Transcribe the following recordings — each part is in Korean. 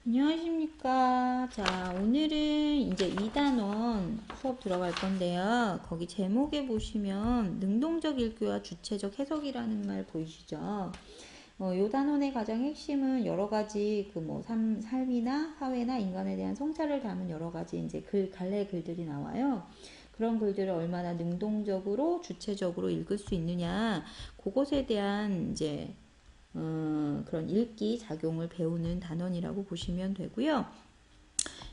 안녕하십니까. 자, 오늘은 이제 2단원 수업 들어갈 건데요. 거기 제목에 보시면 능동적 읽기와 주체적 해석이라는 말 보이시죠? 요 단원의 가장 핵심은 여러 가지 삶이나 사회나 인간에 대한 성찰을 담은 여러 가지 이제 갈래 글들이 나와요. 그런 글들을 얼마나 능동적으로 주체적으로 읽을 수 있느냐, 그것에 대한 이제 그런 읽기 작용을 배우는 단원이라고 보시면 되고요.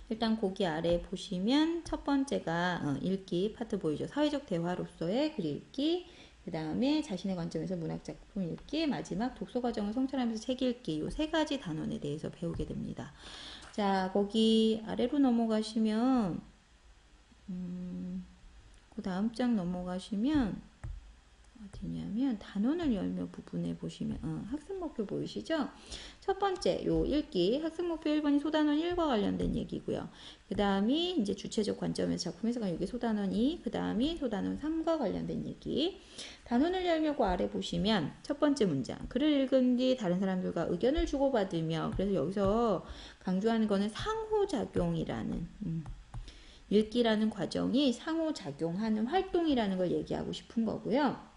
일단 거기 아래 보시면 첫 번째가 읽기 파트 보이죠. 사회적 대화로서의 글 읽기, 그 다음에 자신의 관점에서 문학작품 읽기, 마지막 독서 과정을 성찰하면서 책 읽기, 이 세 가지 단원에 대해서 배우게 됩니다. 자, 거기 아래로 넘어가시면 그 다음 장 넘어가시면 어디냐면 단원을 열며 부분에 보시면 학습 목표 보이시죠? 첫 번째 요 읽기 학습 목표 1번이 소단원 1과 관련된 얘기고요. 그 다음이 이제 주체적 관점에서 작품 해석한 여기 소단원 2, 그 다음이 소단원 3과 관련된 얘기. 단원을 열며 그 아래 보시면 첫 번째 문장 글을 읽은 뒤 다른 사람들과 의견을 주고받으며, 그래서 여기서 강조하는 거는 상호작용이라는 읽기라는 과정이 상호작용하는 활동이라는 걸 얘기하고 싶은 거고요.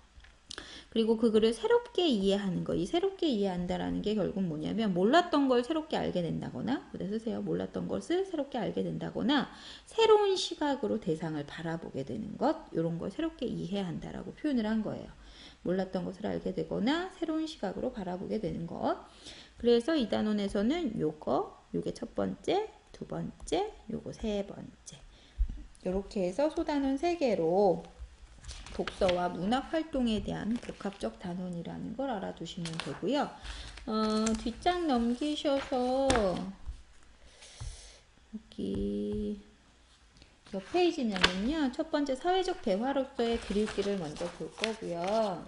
그리고 그 글을 새롭게 이해하는 거. 이 새롭게 이해한다라는 게 결국 뭐냐면 몰랐던 걸 새롭게 알게 된다거나, 그래 쓰세요. 몰랐던 것을 새롭게 알게 된다거나 새로운 시각으로 대상을 바라보게 되는 것, 이런 걸 새롭게 이해한다라고 표현을 한 거예요. 몰랐던 것을 알게 되거나 새로운 시각으로 바라보게 되는 것. 그래서 이 단원에서는 요게 첫 번째, 두 번째, 요거 세 번째. 이렇게 해서 소단원 3개로 독서와 문학 활동에 대한 복합적 단원이라는 걸 알아두시면 되고요. 뒷장 넘기셔서 여기 몇 페이지냐면요. 첫 번째 사회적 대화로서의 글 읽기를 먼저 볼 거고요.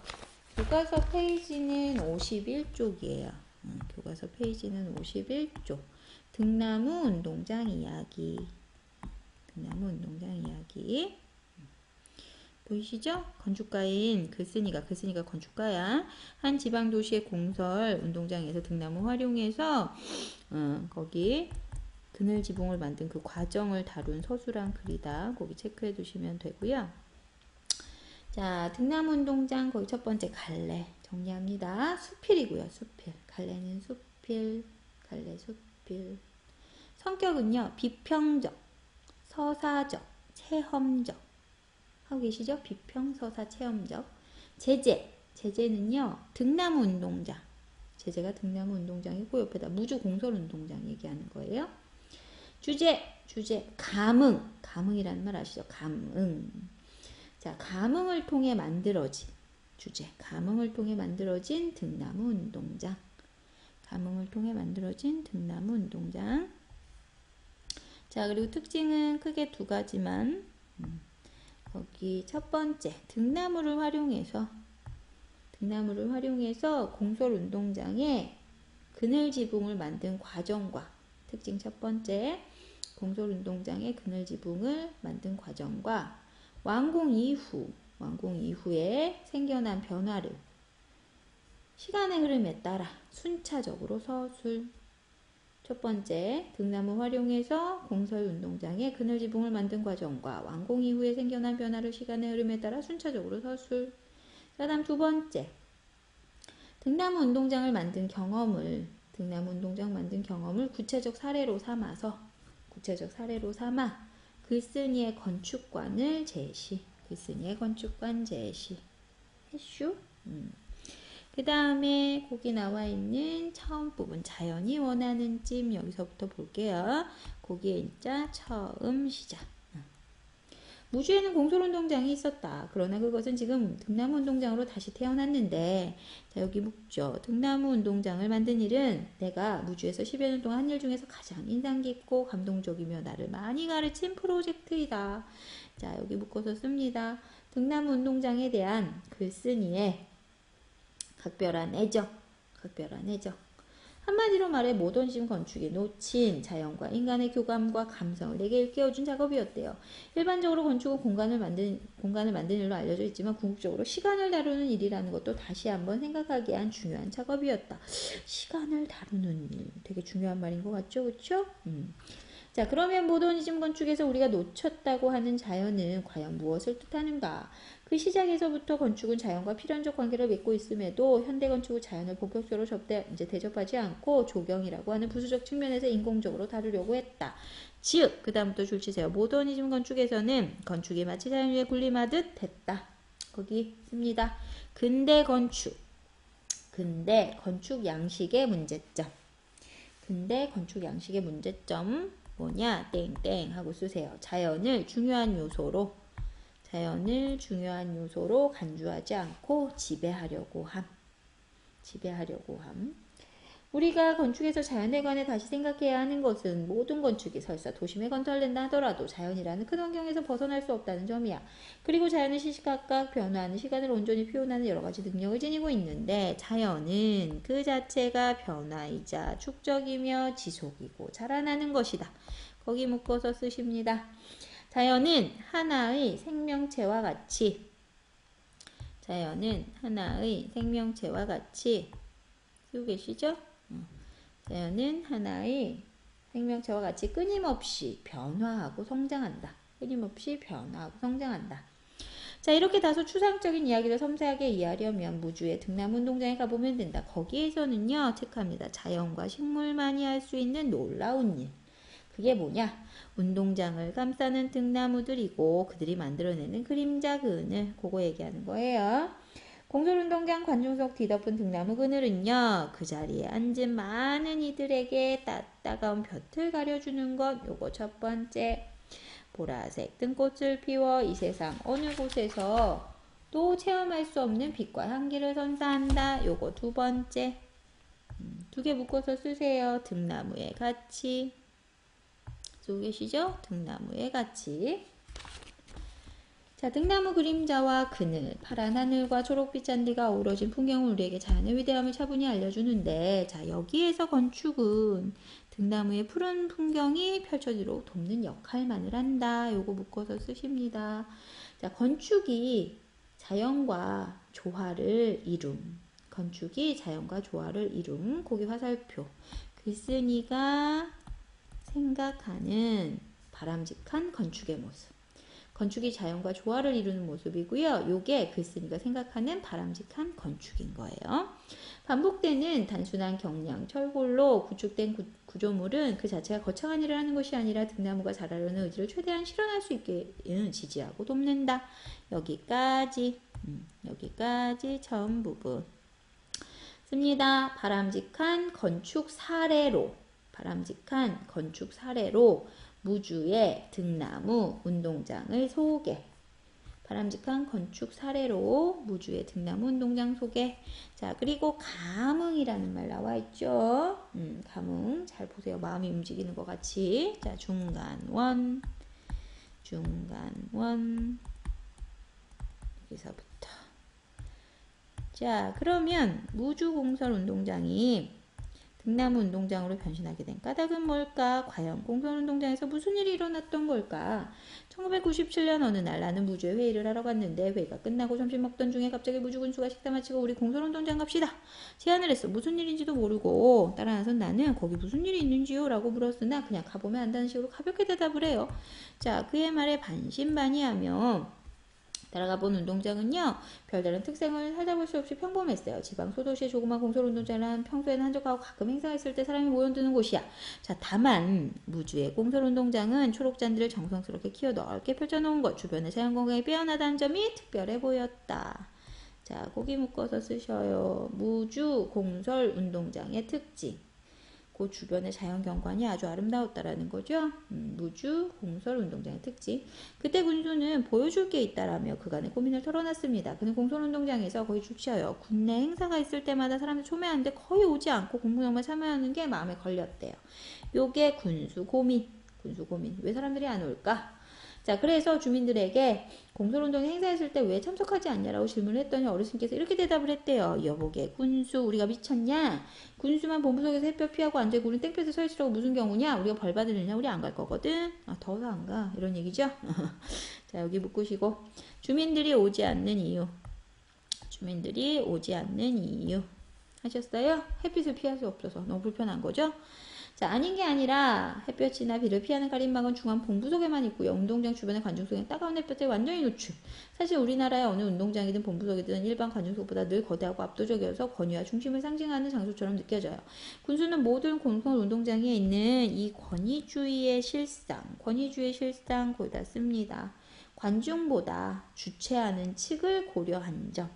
교과서 페이지는 51쪽이에요. 교과서 페이지는 51쪽. 등나무 운동장 이야기. 등나무 운동장 이야기. 보이시죠? 건축가인 글쓴이가 건축가야. 한 지방도시의 공설 운동장에서 등나무 활용해서 거기 그늘 지붕을 만든 그 과정을 다룬 서술한 글이다. 거기 체크해 두시면 되고요. 자, 등나무 운동장 거기 첫 번째 갈래 정리합니다. 수필이고요. 수필. 갈래는 수필. 갈래 수필. 성격은요. 비평적, 서사적, 체험적 하고 계시죠? 비평서사 체험적. 제재는요 등나무 운동장. 제재가 등나무 운동장이고 옆에다 무주 공설 운동장 얘기하는 거예요. 주제 감흥이라는 말 아시죠? 감흥. 자, 감흥을 통해 만들어진 주제, 감흥을 통해 만들어진 등나무 운동장. 감흥을 통해 만들어진 등나무 운동장. 자, 그리고 특징은 크게 두 가지만 거기 첫 번째 등나무를 활용해서 공설 운동장에 그늘 지붕을 만든 과정과, 특징 첫 번째 공설 운동장에 그늘 지붕을 만든 과정과 완공 이후에 생겨난 변화를 시간의 흐름에 따라 순차적으로 서술. 첫 번째, 등나무 활용해서 공설 운동장에 그늘 지붕을 만든 과정과 완공 이후에 생겨난 변화를 시간의 흐름에 따라 순차적으로 서술. 그 다음 두 번째, 등나무 운동장 만든 경험을 구체적 사례로 삼아 글쓴이의 건축관을 제시. 해슈. 그 다음에 거기 나와 있는 처음 부분 자연이 원하는 찜, 여기서부터 볼게요. 거기에 일자 처음 시작. 무주에는 공설운동장이 있었다. 그러나 그것은 지금 등나무 운동장으로 다시 태어났는데, 자 여기 묻죠. 등나무 운동장을 만든 일은 내가 무주에서 10여 년 동안 한 일 중에서 가장 인상 깊고 감동적이며 나를 많이 가르친 프로젝트이다. 자 여기 묶어서 씁니다. 등나무 운동장에 대한 글쓴이의 각별한 애정. 한마디로 말해 모던심 건축이 놓친 자연과 인간의 교감과 감성을 내게 일깨워준 작업이었대요. 일반적으로 건축은 공간을 만드는 일로 알려져 있지만 궁극적으로 시간을 다루는 일이라는 것도 다시 한번 생각하게 한 중요한 작업이었다. 시간을 다루는 일, 되게 중요한 말인 것 같죠? 그렇죠? 자, 그러면 모더니즘 건축에서 우리가 놓쳤다고 하는 자연은 과연 무엇을 뜻하는가? 그 시작에서부터 건축은 자연과 필연적 관계를 맺고 있음에도 현대 건축은 자연을 본격적으로 대접하지 않고 조경이라고 하는 부수적 측면에서 인공적으로 다루려고 했다. 즉, 그 다음부터 줄치세요. 모더니즘 건축에서는 건축이 마치 자연 위에 군림하듯 됐다. 거기 씁니다. 근대 건축 양식의 문제점. 근대 건축 양식의 문제점 뭐냐? 땡땡 하고 쓰세요. 자연을 중요한 요소로 간주하지 않고 지배하려고 함. 우리가 건축에서 자연에 관해 다시 생각해야 하는 것은 모든 건축이 설사 도심에 건설된다 하더라도 자연이라는 큰 환경에서 벗어날 수 없다는 점이야. 그리고 자연은 시시각각 변화하는 시간을 온전히 표현하는 여러 가지 능력을 지니고 있는데 자연은 그 자체가 변화이자 축적이며 지속이고 자라나는 것이다. 거기 묶어서 쓰십니다. 자연은 하나의 생명체와 같이 쓰고 계시죠? 자연은 하나의 생명체와 같이 끊임없이 변화하고 성장한다. 자, 이렇게 다소 추상적인 이야기를 섬세하게 이해하려면 무주의 등나무 운동장에 가보면 된다. 거기에서는요, 체크합니다. 자연과 식물만이 할 수 있는 놀라운 일. 그게 뭐냐? 운동장을 감싸는 등나무들이고 그들이 만들어내는 그림자 그늘, 그거 얘기하는 거예요. 공설운동장 관중석 뒤덮은 등나무 그늘은요, 그 자리에 앉은 많은 이들에게 따가운 볕을 가려주는 것, 요거 첫 번째. 보라색 등꽃을 피워 이 세상 어느 곳에서 또 체험할 수 없는 빛과 향기를 선사한다. 요거 두 번째. 두 개 묶어서 쓰세요. 등나무의 가치. 쓰고 계시죠? 등나무의 가치. 자, 등나무 그림자와 그늘, 파란 하늘과 초록빛 잔디가 어우러진 풍경은 우리에게 자연의 위대함을 차분히 알려주는데, 자, 여기에서 건축은 등나무의 푸른 풍경이 펼쳐지도록 돕는 역할만을 한다. 요거 묶어서 쓰십니다. 자, 건축이 자연과 조화를 이룸. 거기 화살표. 글쓴이가 생각하는 바람직한 건축의 모습. 건축이 자연과 조화를 이루는 모습이고요. 요게 글쓴이가 생각하는 바람직한 건축인 거예요. 반복되는 단순한 경량, 철골로 구축된 구조물은 그 자체가 거창한 일을 하는 것이 아니라 등나무가 자라려는 의지를 최대한 실현할 수 있게 지지하고 돕는다. 여기까지 처음 부분 씁니다. 바람직한 건축 사례로 무주의 등나무 운동장을 소개. 바람직한 건축 사례로 무주의 등나무 운동장 소개. 자, 그리고 감흥이라는 말 나와 있죠. 감흥 잘 보세요. 마음이 움직이는 것 같이. 자, 중간원 여기서부터. 자, 그러면 무주공설 운동장이 등나무 운동장으로 변신하게 된 까닭은 뭘까? 과연 공설운동장에서 무슨 일이 일어났던 걸까? 1997년 어느 날 나는 무주에 회의를 하러 갔는데 회의가 끝나고 점심 먹던 중에 갑자기 무주 군수가 식사 마치고 우리 공설운동장 갑시다. 제안을 했어. 무슨 일인지도 모르고 따라 나선 나는 거기 무슨 일이 있는지요? 라고 물었으나 그냥 가보면 안다는 식으로 가볍게 대답을 해요. 자, 그의 말에 반신반의하며 따라가 본 운동장은요, 별다른 특색을 찾아볼 수 없이 평범했어요. 지방 소도시의 조그만 공설운동장은 평소에는 한적하고 가끔 행사가 있을 때 사람이 모여드는 곳이야. 자, 다만 무주의 공설운동장은 초록잔디를 정성스럽게 키워 넓게 펼쳐놓은 것, 주변의 자연공간이 빼어나다는 점이 특별해 보였다. 자, 거기 묶어서 쓰셔요. 무주 공설운동장의 특징. 그 주변의 자연경관이 아주 아름다웠다라는 거죠. 무주 공설운동장의 특징. 그때 군수는 보여줄 게 있다라며 그간의 고민을 털어놨습니다. 그는 공설운동장에서 거의 주치하여 군내 행사가 있을 때마다 사람들 초매하는데 거의 오지 않고 공부영만 참여하는 게 마음에 걸렸대요. 요게 군수 고민. 왜 사람들이 안 올까? 자, 그래서 주민들에게 공설운동에 행사했을 때 왜 참석하지 않냐라고 질문을 했더니 어르신께서 이렇게 대답을 했대요. 여보게 군수 우리가 미쳤냐? 군수만 본부 속에서 햇볕 피하고 앉아있고 우린 땡볕에 서 있으라고 무슨 경우냐? 우리가 벌 받으려냐? 우리 안 갈 거거든. 아, 더워서 안 가. 이런 얘기죠. 자, 여기 묶으시고 주민들이 오지 않는 이유. 주민들이 오지 않는 이유. 하셨어요? 햇빛을 피할 수 없어서 너무 불편한 거죠? 자, 아닌 게 아니라 햇볕이나 비를 피하는 가림막은 중앙 본부 속에만 있고요. 운동장 주변의 관중 속에 따가운 햇볕에 완전히 노출. 사실 우리나라의 어느 운동장이든 본부 속이든 일반 관중 속보다 늘 거대하고 압도적이어서 권위와 중심을 상징하는 장소처럼 느껴져요. 군수는 모든 공통 운동장에 있는 이 권위주의의 실상, 거기다 씁니다. 관중보다 주최하는 측을 고려한 점.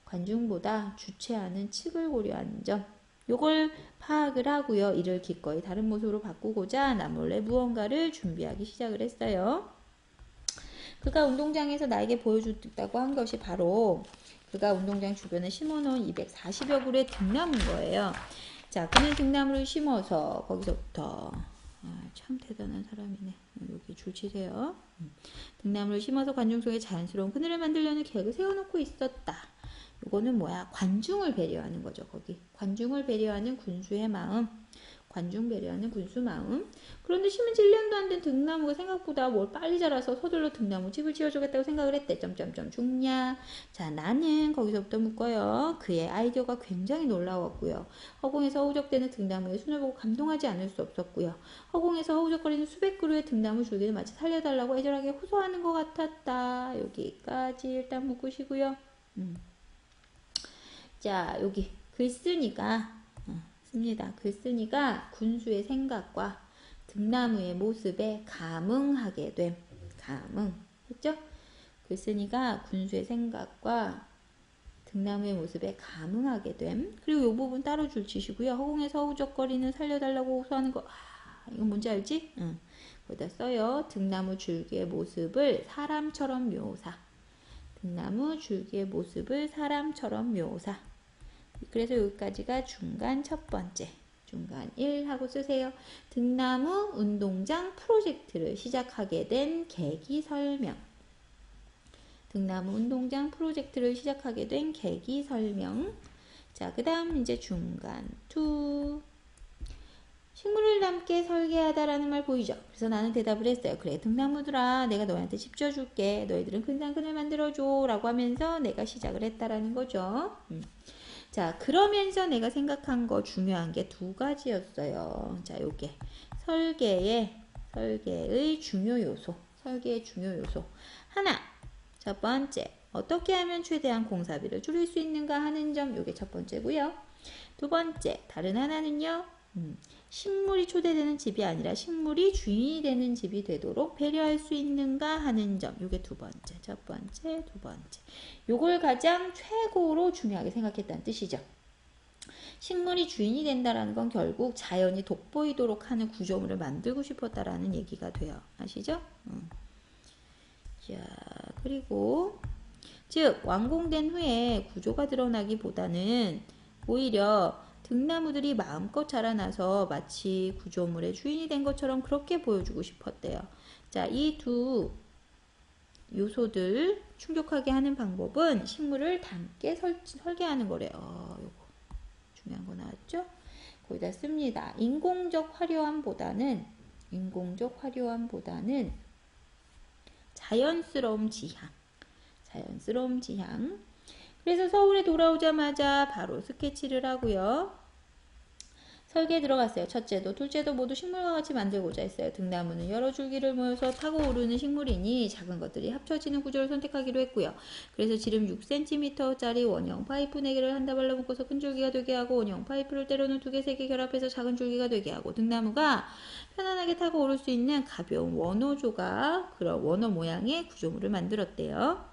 관중보다 주최하는 측을 고려한 점. 요걸 파악을 하고요. 이를 기꺼이 다른 모습으로 바꾸고자 남몰래 무언가를 준비하기 시작을 했어요. 그가 운동장에서 나에게 보여줬다고 한 것이 바로 그가 운동장 주변에 심어놓은 240여 그루의 등나무인 거예요. 자, 그는 등나무를 심어서 거기서부터 참 대단한 사람이네. 여기 줄 치세요. 등나무를 심어서 관중 속에 자연스러운 그늘을 만들려는 계획을 세워놓고 있었다. 이거는 뭐야? 관중을 배려하는 거죠. 거기 관중을 배려하는 군수의 마음, 관중 배려하는 군수 마음. 그런데 심은 지 1년도 안 된 등나무가 생각보다 뭘 빨리 자라서 서둘러 등나무 집을 지어주겠다고 생각을 했대. 죽냐? 자, 나는 거기서부터 묶어요. 그의 아이디어가 굉장히 놀라웠고요. 허공에서 허우적대는 등나무의 순을 보고 감동하지 않을 수 없었고요. 허공에서 허우적거리는 수백 그루의 등나무 줄기를 마치 살려달라고 애절하게 호소하는 것 같았다. 여기까지 일단 묶으시고요. 자, 여기 글 쓰니까 씁니다. 글 쓰니까 군수의 생각과 등나무의 모습에 감흥하게 됨. 감흥. 했죠? 글 쓰니까 군수의 생각과 등나무의 모습에 감흥하게 됨. 그리고 이 부분 따로 줄 치시고요. 허공에서 허우적거리는 살려달라고 호소하는 거. 이건 뭔지 알지? 거기다 써요. 등나무 줄기의 모습을 사람처럼 묘사. 등나무 줄기의 모습을 사람처럼 묘사. 그래서 여기까지가 중간 첫 번째. 중간 1 하고 쓰세요. 등나무 운동장 프로젝트를 시작하게 된 계기 설명. 등나무 운동장 프로젝트를 시작하게 된 계기 설명. 자, 그 다음 이제 중간 2. 식물을 담게 설계하다라는 말 보이죠? 그래서 나는 대답을 했어요. 그래, 등나무들아, 내가 너희한테 집 지어줄게. 너희들은 큰 상근을 만들어줘. 라고 하면서 내가 시작을 했다라는 거죠. 자, 그러면서 내가 생각한 거 중요한 게 두 가지였어요. 자, 요게 설계의 중요 요소. 설계의 중요 요소. 하나, 첫 번째, 어떻게 하면 최대한 공사비를 줄일 수 있는가 하는 점. 요게 첫 번째고요. 두 번째, 다른 하나는요. 식물이 초대되는 집이 아니라 식물이 주인이 되는 집이 되도록 배려할 수 있는가 하는 점. 요게 두 번째, 첫 번째, 두 번째. 요걸 가장 최고로 중요하게 생각했다는 뜻이죠. 식물이 주인이 된다라는 건 결국 자연이 돋보이도록 하는 구조물을 만들고 싶었다라는 얘기가 돼요. 아시죠? 자, 그리고 즉 완공된 후에 구조가 드러나기보다는 오히려 등나무들이 마음껏 자라나서 마치 구조물의 주인이 된 것처럼 그렇게 보여주고 싶었대요. 자, 이 두 요소들 충족하게 하는 방법은 식물을 담게 설계하는 거래요. 요거 중요한 거 나왔죠? 거기다 씁니다. 인공적 화려함보다는 자연스러움 지향. 그래서 서울에 돌아오자마자 바로 스케치를 하고요. 설계에 들어갔어요. 첫째도 둘째도 모두 식물과 같이 만들고자 했어요. 등나무는 여러 줄기를 모여서 타고 오르는 식물이니 작은 것들이 합쳐지는 구조를 선택하기로 했고요. 그래서 지름 6cm짜리 원형 파이프 4개를 한 다발로 묶어서 큰 줄기가 되게 하고 원형 파이프를 때로는 2개, 3개 결합해서 작은 줄기가 되게 하고 등나무가 편안하게 타고 오를 수 있는 가벼운 원호 조각, 그런 원호 모양의 구조물을 만들었대요.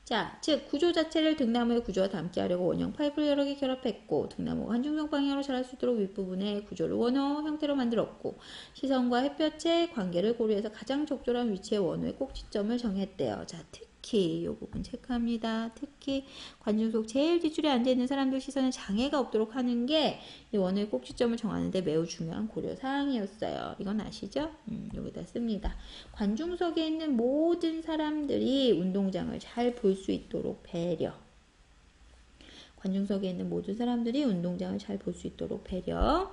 자, 즉 구조 자체를 등나무의 구조와 닮게 하려고 원형 파이프를 여러 개 결합했고 등나무가 한중성 방향으로 자랄 수 있도록 윗부분에 구조를 원호 형태로 만들었고 시선과 햇볕의 관계를 고려해서 가장 적절한 위치의 원호의 꼭지점을 정했대요. 자, 특히 특히 이 부분 체크합니다. 특히 관중 속 제일 뒷줄에 앉아있는 사람들 시선에 장애가 없도록 하는 게 이 원어의 꼭지점을 정하는데 매우 중요한 고려사항이었어요. 이건 아시죠? 여기다 씁니다. 관중석에 있는 모든 사람들이 운동장을 잘 볼 수 있도록 배려. 관중석에 있는 모든 사람들이 운동장을 잘 볼 수 있도록 배려.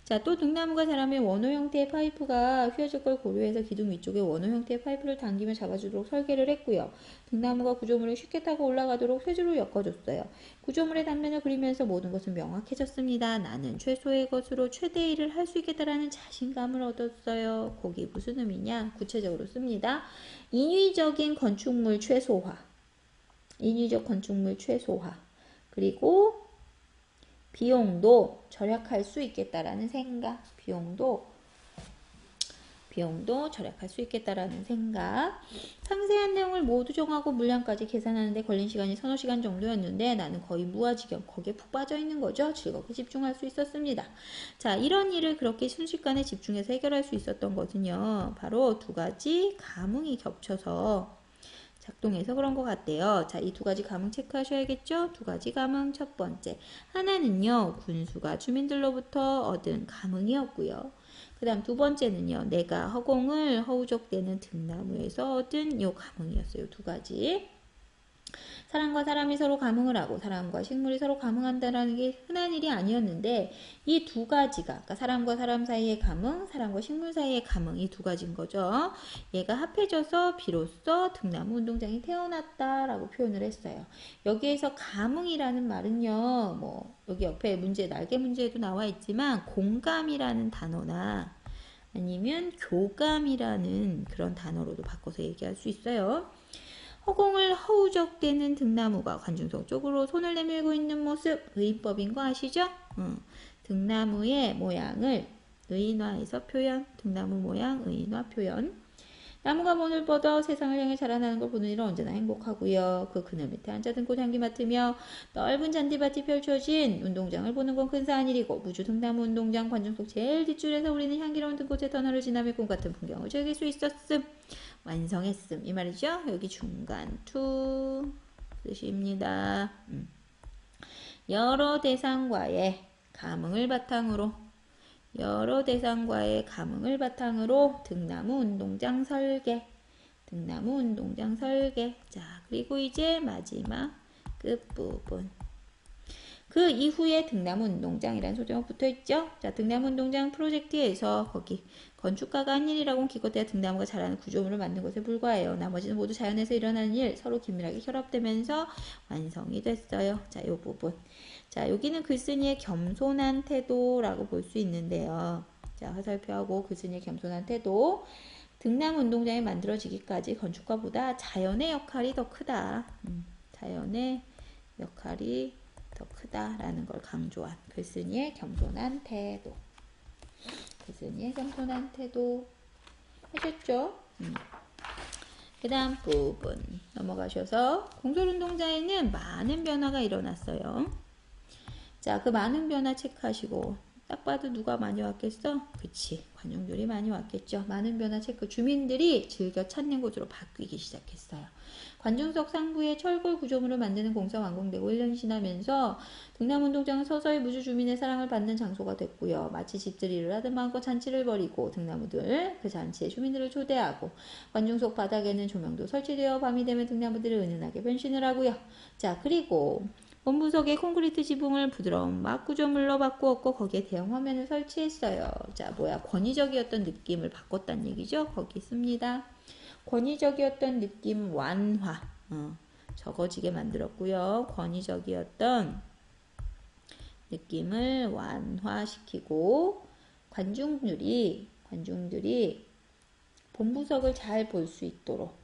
자, 또 등나무가 자라면 원호 형태의 파이프가 휘어질 걸 고려해서 기둥 위쪽에 원호 형태의 파이프를 당기며 잡아주도록 설계를 했고요. 등나무가 구조물을 쉽게 타고 올라가도록 쇠줄로 엮어줬어요. 구조물의 단면을 그리면서 모든 것은 명확해졌습니다. 나는 최소의 것으로 최대의 일을 할 수 있겠다라는 자신감을 얻었어요. 거기 무슨 의미냐? 구체적으로 씁니다. 인위적인 건축물 최소화. 인위적 건축물 최소화. 그리고 비용도 절약할 수 있겠다라는 생각. 비용도 절약할 수 있겠다라는 생각. 상세한 내용을 모두 정하고 물량까지 계산하는데 걸린 시간이 서너 시간 정도였는데 나는 거의 무아지경 거기에 푹 빠져 있는 거죠. 즐겁게 집중할 수 있었습니다. 자, 이런 일을 그렇게 순식간에 집중해서 해결할 수 있었던 것은요. 바로 두 가지 감흥이 겹쳐서 작동해서 그런 것 같대요. 자, 이 두 가지 감흥 체크하셔야겠죠? 두 가지 감흥. 첫 번째, 하나는요, 군수가 주민들로부터 얻은 감흥이었고요. 그 다음 두 번째는요, 내가 허공을 허우적대는 등나무에서 얻은 요 감흥이었어요. 두 가지. 사람과 사람이 서로 감흥을 하고 사람과 식물이 서로 감흥한다는 게 흔한 일이 아니었는데 이 두 가지가 그러니까 사람과 사람 사이의 감흥, 사람과 식물 사이의 감흥 이 두 가지인 거죠. 얘가 합해져서 비로소 등나무 운동장이 태어났다라고 표현을 했어요. 여기에서 감흥이라는 말은요. 뭐 여기 옆에 문제 날개 문제에도 나와 있지만 공감이라는 단어나 아니면 교감이라는 그런 단어로도 바꿔서 얘기할 수 있어요. 허공을 허우적대는 등나무가 관중석 쪽으로 손을 내밀고 있는 모습 의인법인 거 아시죠? 등나무의 모양을 의인화해서 표현. 등나무 모양 의인화 표현. 나무가 몸을 뻗어 세상을 향해 자라나는 걸 보는 일은 언제나 행복하고요. 그 그늘 밑에 앉아 등꽃 향기 맡으며 넓은 잔디밭이 펼쳐진 운동장을 보는 건 근사한 일이고 무주 등나무 운동장 관중석 제일 뒷줄에서 우리는 향기로운 등꽃의 터널을 지나며 꿈같은 풍경을 즐길 수 있었음. 완성했음. 이 말이죠. 여기 중간 투 쓰십니다. 여러 대상과의 감흥을 바탕으로 등나무 운동장 설계. 자, 그리고 이제 마지막 끝부분. 그 이후에 등나무 운동장이라는 소제목 붙어있죠. 자, 등나무 운동장 프로젝트에서 거기 건축가가 한 일이라고는 기껏해야 등나무가 자라는 구조물을 만든 것에 불과해요. 나머지는 모두 자연에서 일어나는 일, 서로 긴밀하게 결합되면서 완성이 됐어요. 자, 이 부분. 자, 여기는 글쓴이의 겸손한 태도라고 볼 수 있는데요. 자, 화살표하고 글쓴이의 겸손한 태도. 등나무 운동장이 만들어지기까지 건축가보다 자연의 역할이 더 크다. 자연의 역할이 더 크다라는 걸 강조한 글쓴이의 겸손한 태도. 하셨죠? 그 다음 부분 넘어가셔서 공설운동장에는 많은 변화가 일어났어요. 자, 그 많은 변화 체크하시고 딱 봐도 누가 많이 왔겠어? 그치, 관중들이 많이 왔겠죠. 많은 변화 체크. 주민들이 즐겨 찾는 곳으로 바뀌기 시작했어요. 관중석 상부에 철골 구조물을 만드는 공사 완공되고 1년이 지나면서 등나무운동장은 서서히 무주 주민의 사랑을 받는 장소가 됐고요. 마치 집들이 일을 하듯 마음껏 잔치를 벌이고 등나무들 그 잔치에 주민들을 초대하고 관중석 바닥에는 조명도 설치되어 밤이 되면 등나무들이 은은하게 변신을 하고요. 자, 그리고 본부석에 콘크리트 지붕을 부드러운 막 구조물로 바꾸었고 거기에 대형 화면을 설치했어요. 자, 권위적이었던 느낌을 바꿨다는 얘기죠. 거기 있습니다. 권위적이었던 느낌 완화. 적어지게 만들었고요. 권위적이었던 느낌을 완화시키고 관중들이 본부석을 잘 볼 수 있도록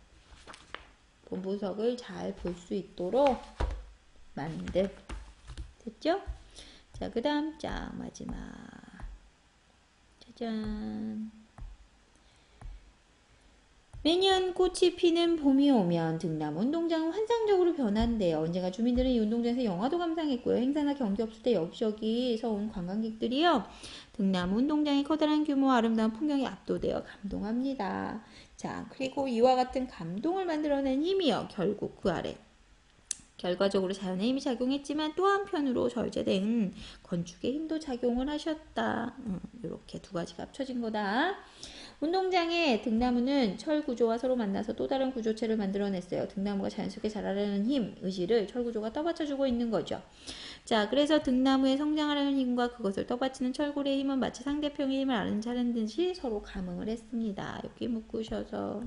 만들. 됐죠? 자, 그 다음 장 마지막. 짜잔. 매년 꽃이 피는 봄이 오면 등나무 운동장은 환상적으로 변한대요. 언젠가 주민들은 이 운동장에서 영화도 감상했고요. 행사나 경기 없을 때 여기저기서 온 관광객들이요. 등나무 운동장의 커다란 규모와 아름다운 풍경에 압도되어 감동합니다. 자, 그리고 이와 같은 감동을 만들어낸 힘이요. 결국 그 아래. 결과적으로 자연의 힘이 작용했지만 또 한편으로 절제된 건축의 힘도 작용을 하셨다. 이렇게 두 가지가 합쳐진 거다. 운동장의 등나무는 철 구조와 서로 만나서 또 다른 구조체를 만들어냈어요. 등나무가 자연스럽게 자라려는 힘, 의지를 철 구조가 떠받쳐주고 있는 거죠. 자, 그래서 등나무의 성장하려는 힘과 그것을 떠받치는 철골의 힘은 마치 상대편의 힘을 아는 자는 듯이 서로 감응을 했습니다. 여기 묶으셔서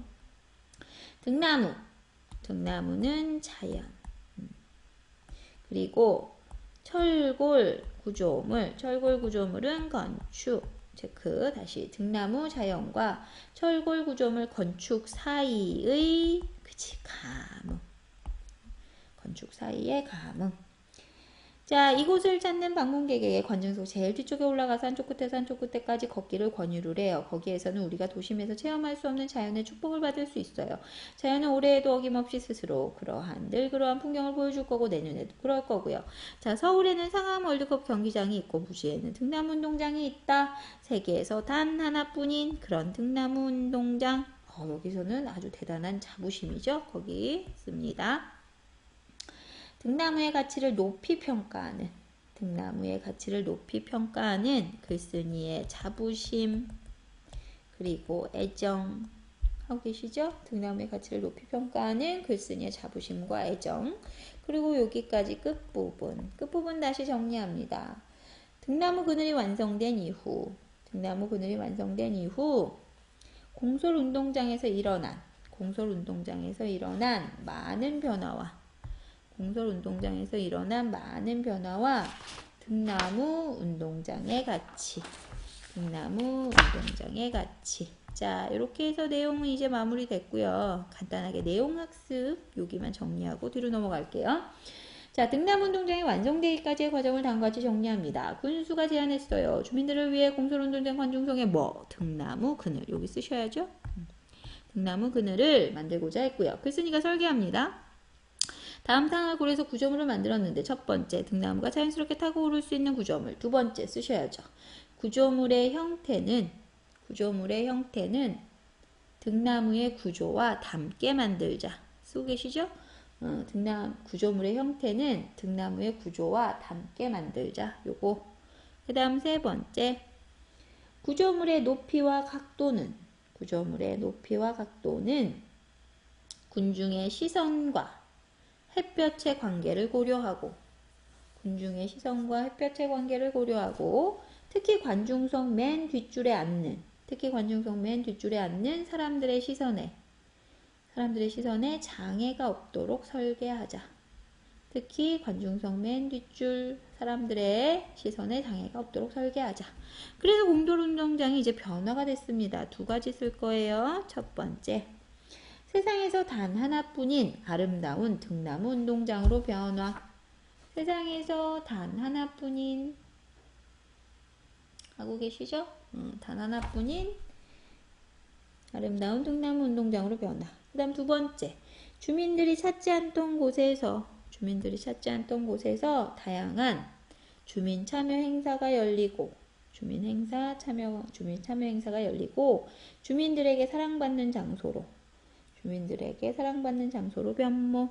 등나무는 자연. 그리고 철골 구조물은 건축. 체크. 다시 등나무 자연과 철골 구조물 건축 사이의 감응. 건축 사이의 감응. 자, 이곳을 찾는 방문객에게 관중석 제일 뒤쪽에 올라가서 한쪽 끝에서 한쪽 끝에까지 걷기를 권유를 해요. 거기에서는 우리가 도심에서 체험할 수 없는 자연의 축복을 받을 수 있어요. 자연은 올해에도 어김없이 스스로 늘 그러한 풍경을 보여줄 거고 내년에도 그럴 거고요. 자, 서울에는 상암 월드컵 경기장이 있고 무시에는 등나무 운동장이 있다. 세계에서 단 하나뿐인 그런 등나무 운동장. 여기서는 아주 대단한 자부심이죠. 거기 있습니다. 등나무의 가치를 높이 평가하는 글쓴이의 자부심 그리고 애정 하고 계시죠? 등나무의 가치를 높이 평가하는 글쓴이의 자부심과 애정. 그리고 여기까지 끝부분 다시 정리합니다. 등나무 그늘이 완성된 이후 공설운동장에서 일어난 많은 변화와 등나무 운동장의 가치. 자, 이렇게 해서 내용은 이제 마무리됐고요. 간단하게 내용 학습 여기만 정리하고 뒤로 넘어갈게요. 자, 등나무 운동장이 완성되기까지의 과정을 다음과 같이 정리합니다. 군수가 제안했어요. 주민들을 위해 공설운동장 관중석에 등나무 그늘 여기 쓰셔야죠. 등나무 그늘을 만들고자 했고요. 글쓴이가 설계합니다. 다음 상황을 고려해서 구조물을 만들었는데 첫 번째, 등나무가 자연스럽게 타고 오를 수 있는 구조물. 두 번째, 쓰셔야죠. 구조물의 형태는 등나무의 구조와 닮게 만들자. 쓰고 계시죠? 구조물의 형태는 등나무의 구조와 닮게 만들자. 요거. 그 다음 세 번째, 구조물의 높이와 각도는 군중의 시선과 햇볕의 관계를 고려하고 특히 관중석 맨 뒷줄에 앉는 사람들의 시선에 장애가 없도록 설계하자. 특히 관중석 맨 뒷줄 사람들의 시선에 장애가 없도록 설계하자. 그래서 공설운동장이 이제 변화가 됐습니다. 두 가지 쓸 거예요. 첫 번째, 세상에서 단 하나뿐인 아름다운 등나무 운동장으로 변화. 세상에서 단 하나뿐인 하고 계시죠? 단 하나뿐인 아름다운 등나무 운동장으로 변화. 그 다음 두 번째, 주민들이 찾지 않던 곳에서 다양한 주민 참여 행사가 열리고 주민들에게 사랑받는 장소로 변모.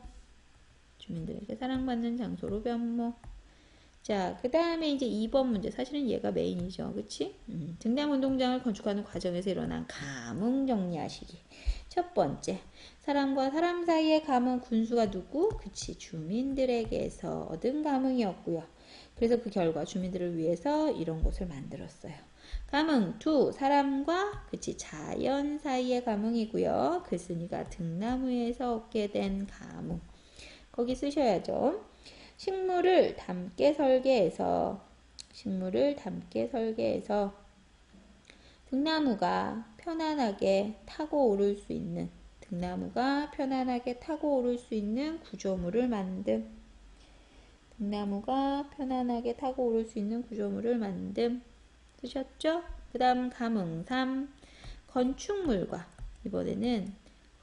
자, 그 다음에 이제 2번 문제. 사실은 얘가 메인이죠. 그치? 등나무 운동장을 건축하는 과정에서 일어난 감흥 정리하시기. 첫 번째, 사람과 사람 사이의 감흥. 군수가 누구? 그치, 주민들에게서 얻은 감흥이었고요. 그래서 그 결과 주민들을 위해서 이런 곳을 만들었어요. 감흥 2, 사람과 자연 사이의 감흥이고요. 글쓴이가 등나무에서 얻게 된 감흥. 거기 쓰셔야죠. 식물을 담게 설계해서 등나무가 편안하게 타고 오를 수 있는 구조물을 만듦. 쓰셨죠? 그 다음 감흥 3, 건축물과 이번에는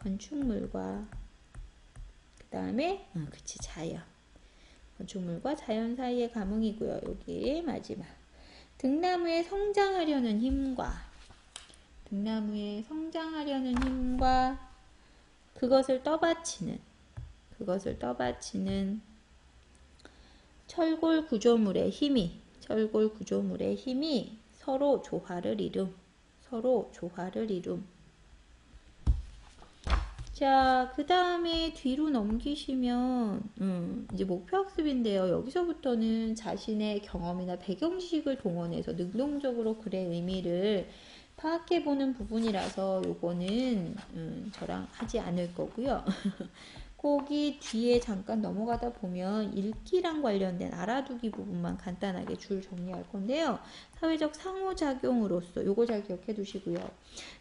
건축물과 그 다음에 그치 자연. 건축물과 자연 사이의 감흥이고요. 여기 마지막 등나무에 성장하려는 힘과 등나무에 성장하려는 힘과 그것을 떠받치는 철골 구조물의 힘이 서로 조화를 이룸. 자, 그 다음에 뒤로 넘기시면 이제 목표학습인데요. 여기서부터는 자신의 경험이나 배경지식을 동원해서 능동적으로 글의 의미를 파악해보는 부분이라서 요거는 저랑 하지 않을 거고요. 거기 뒤에 잠깐 넘어가다 보면 읽기랑 관련된 알아두기 부분만 간단하게 줄 정리할 건데요. 사회적 상호작용으로서 요거 잘 기억해 두시고요.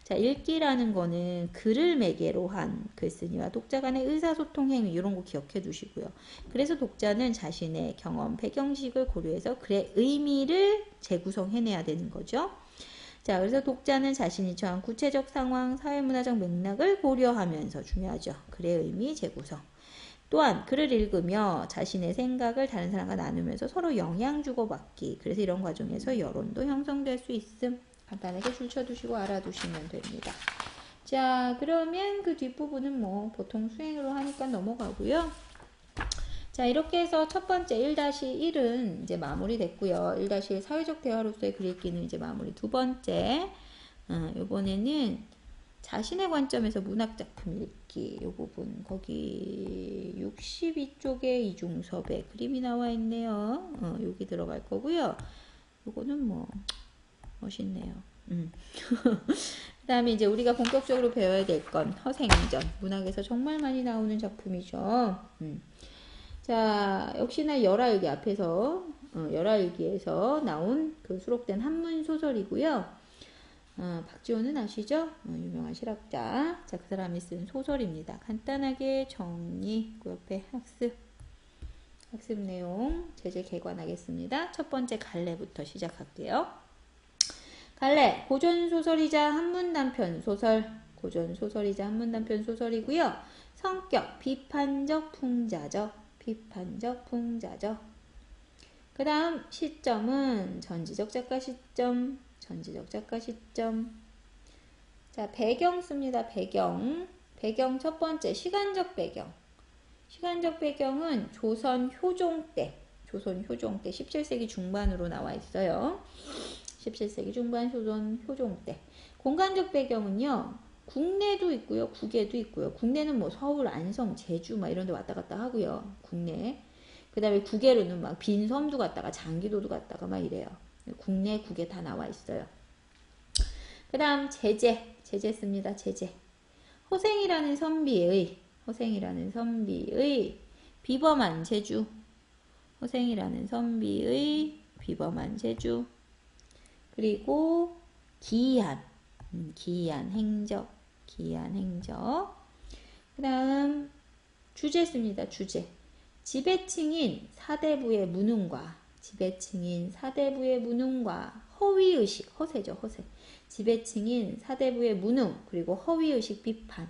자, 읽기라는 거는 글을 매개로 한 글쓴이와 독자 간의 의사소통 행위 이런 거 기억해 두시고요. 그래서 독자는 자신의 경험, 배경식을 고려해서 글의 의미를 재구성해내야 되는 거죠. 자, 그래서 독자는 자신이 처한 구체적 상황, 사회문화적 맥락을 고려하면서 중요하죠. 글의 의미 재구성. 또한 글을 읽으며 자신의 생각을 다른 사람과 나누면서 서로 영향 주고받기. 그래서 이런 과정에서 여론도 형성될 수 있음. 간단하게 줄쳐두시고 알아두시면 됩니다. 자, 그러면 그 뒷부분은 뭐 보통 수행으로 하니까 넘어가고요. 자, 이렇게 해서 첫 번째 1-1은 이제 마무리 됐고요. 1-1 사회적 대화로서의 글 읽기는 이제 마무리. 두 번째, 요번에는 자신의 관점에서 문학작품 읽기. 요 부분, 거기 62쪽에 이중섭의 그림이 나와 있네요. 여기 들어갈 거고요. 요거는 뭐, 멋있네요. 그 다음에 이제 우리가 본격적으로 배워야 될 건 허생전. 문학에서 정말 많이 나오는 작품이죠. 자, 역시나 열하일기 앞에서 열하일기에서 나온 그 수록된 한문 소설이고요. 박지호는 아시죠? 유명한 실학자. 자, 그 사람이 쓴 소설입니다. 간단하게 정리, 그 옆에 학습 내용 제재 개관하겠습니다. 첫 번째 갈래부터 시작할게요. 갈래, 고전소설이자 한문단편 소설. 고전소설이자 한문단편 소설이고요. 성격, 비판적 풍자적. 그 다음 시점은 전지적 작가 시점. 자, 배경 씁니다. 배경 첫 번째 시간적 배경. 시간적 배경은 조선 효종 때 17세기 중반으로 나와 있어요. 17세기 중반 조선 효종 때. 공간적 배경은요. 국내도 있고요. 국외도 있고요. 국내는 뭐 서울, 안성, 제주 막 이런 데 왔다 갔다 하고요. 국내. 그 다음에 국외로는 막 빈섬도 갔다가 장기도도 갔다가 막 이래요. 국내, 국외 다 나와 있어요. 그 다음 제재 씁니다. 제재. 허생이라는 선비의 비범한 재주. 허생이라는 선비의 비범한 재주. 그리고 기이한 행적. 그 다음 주제 씁니다. 주제. 지배층인 사대부의 무능과 허위의식, 허세죠, 허세. 지배층인 사대부의 무능, 그리고 허위의식 비판.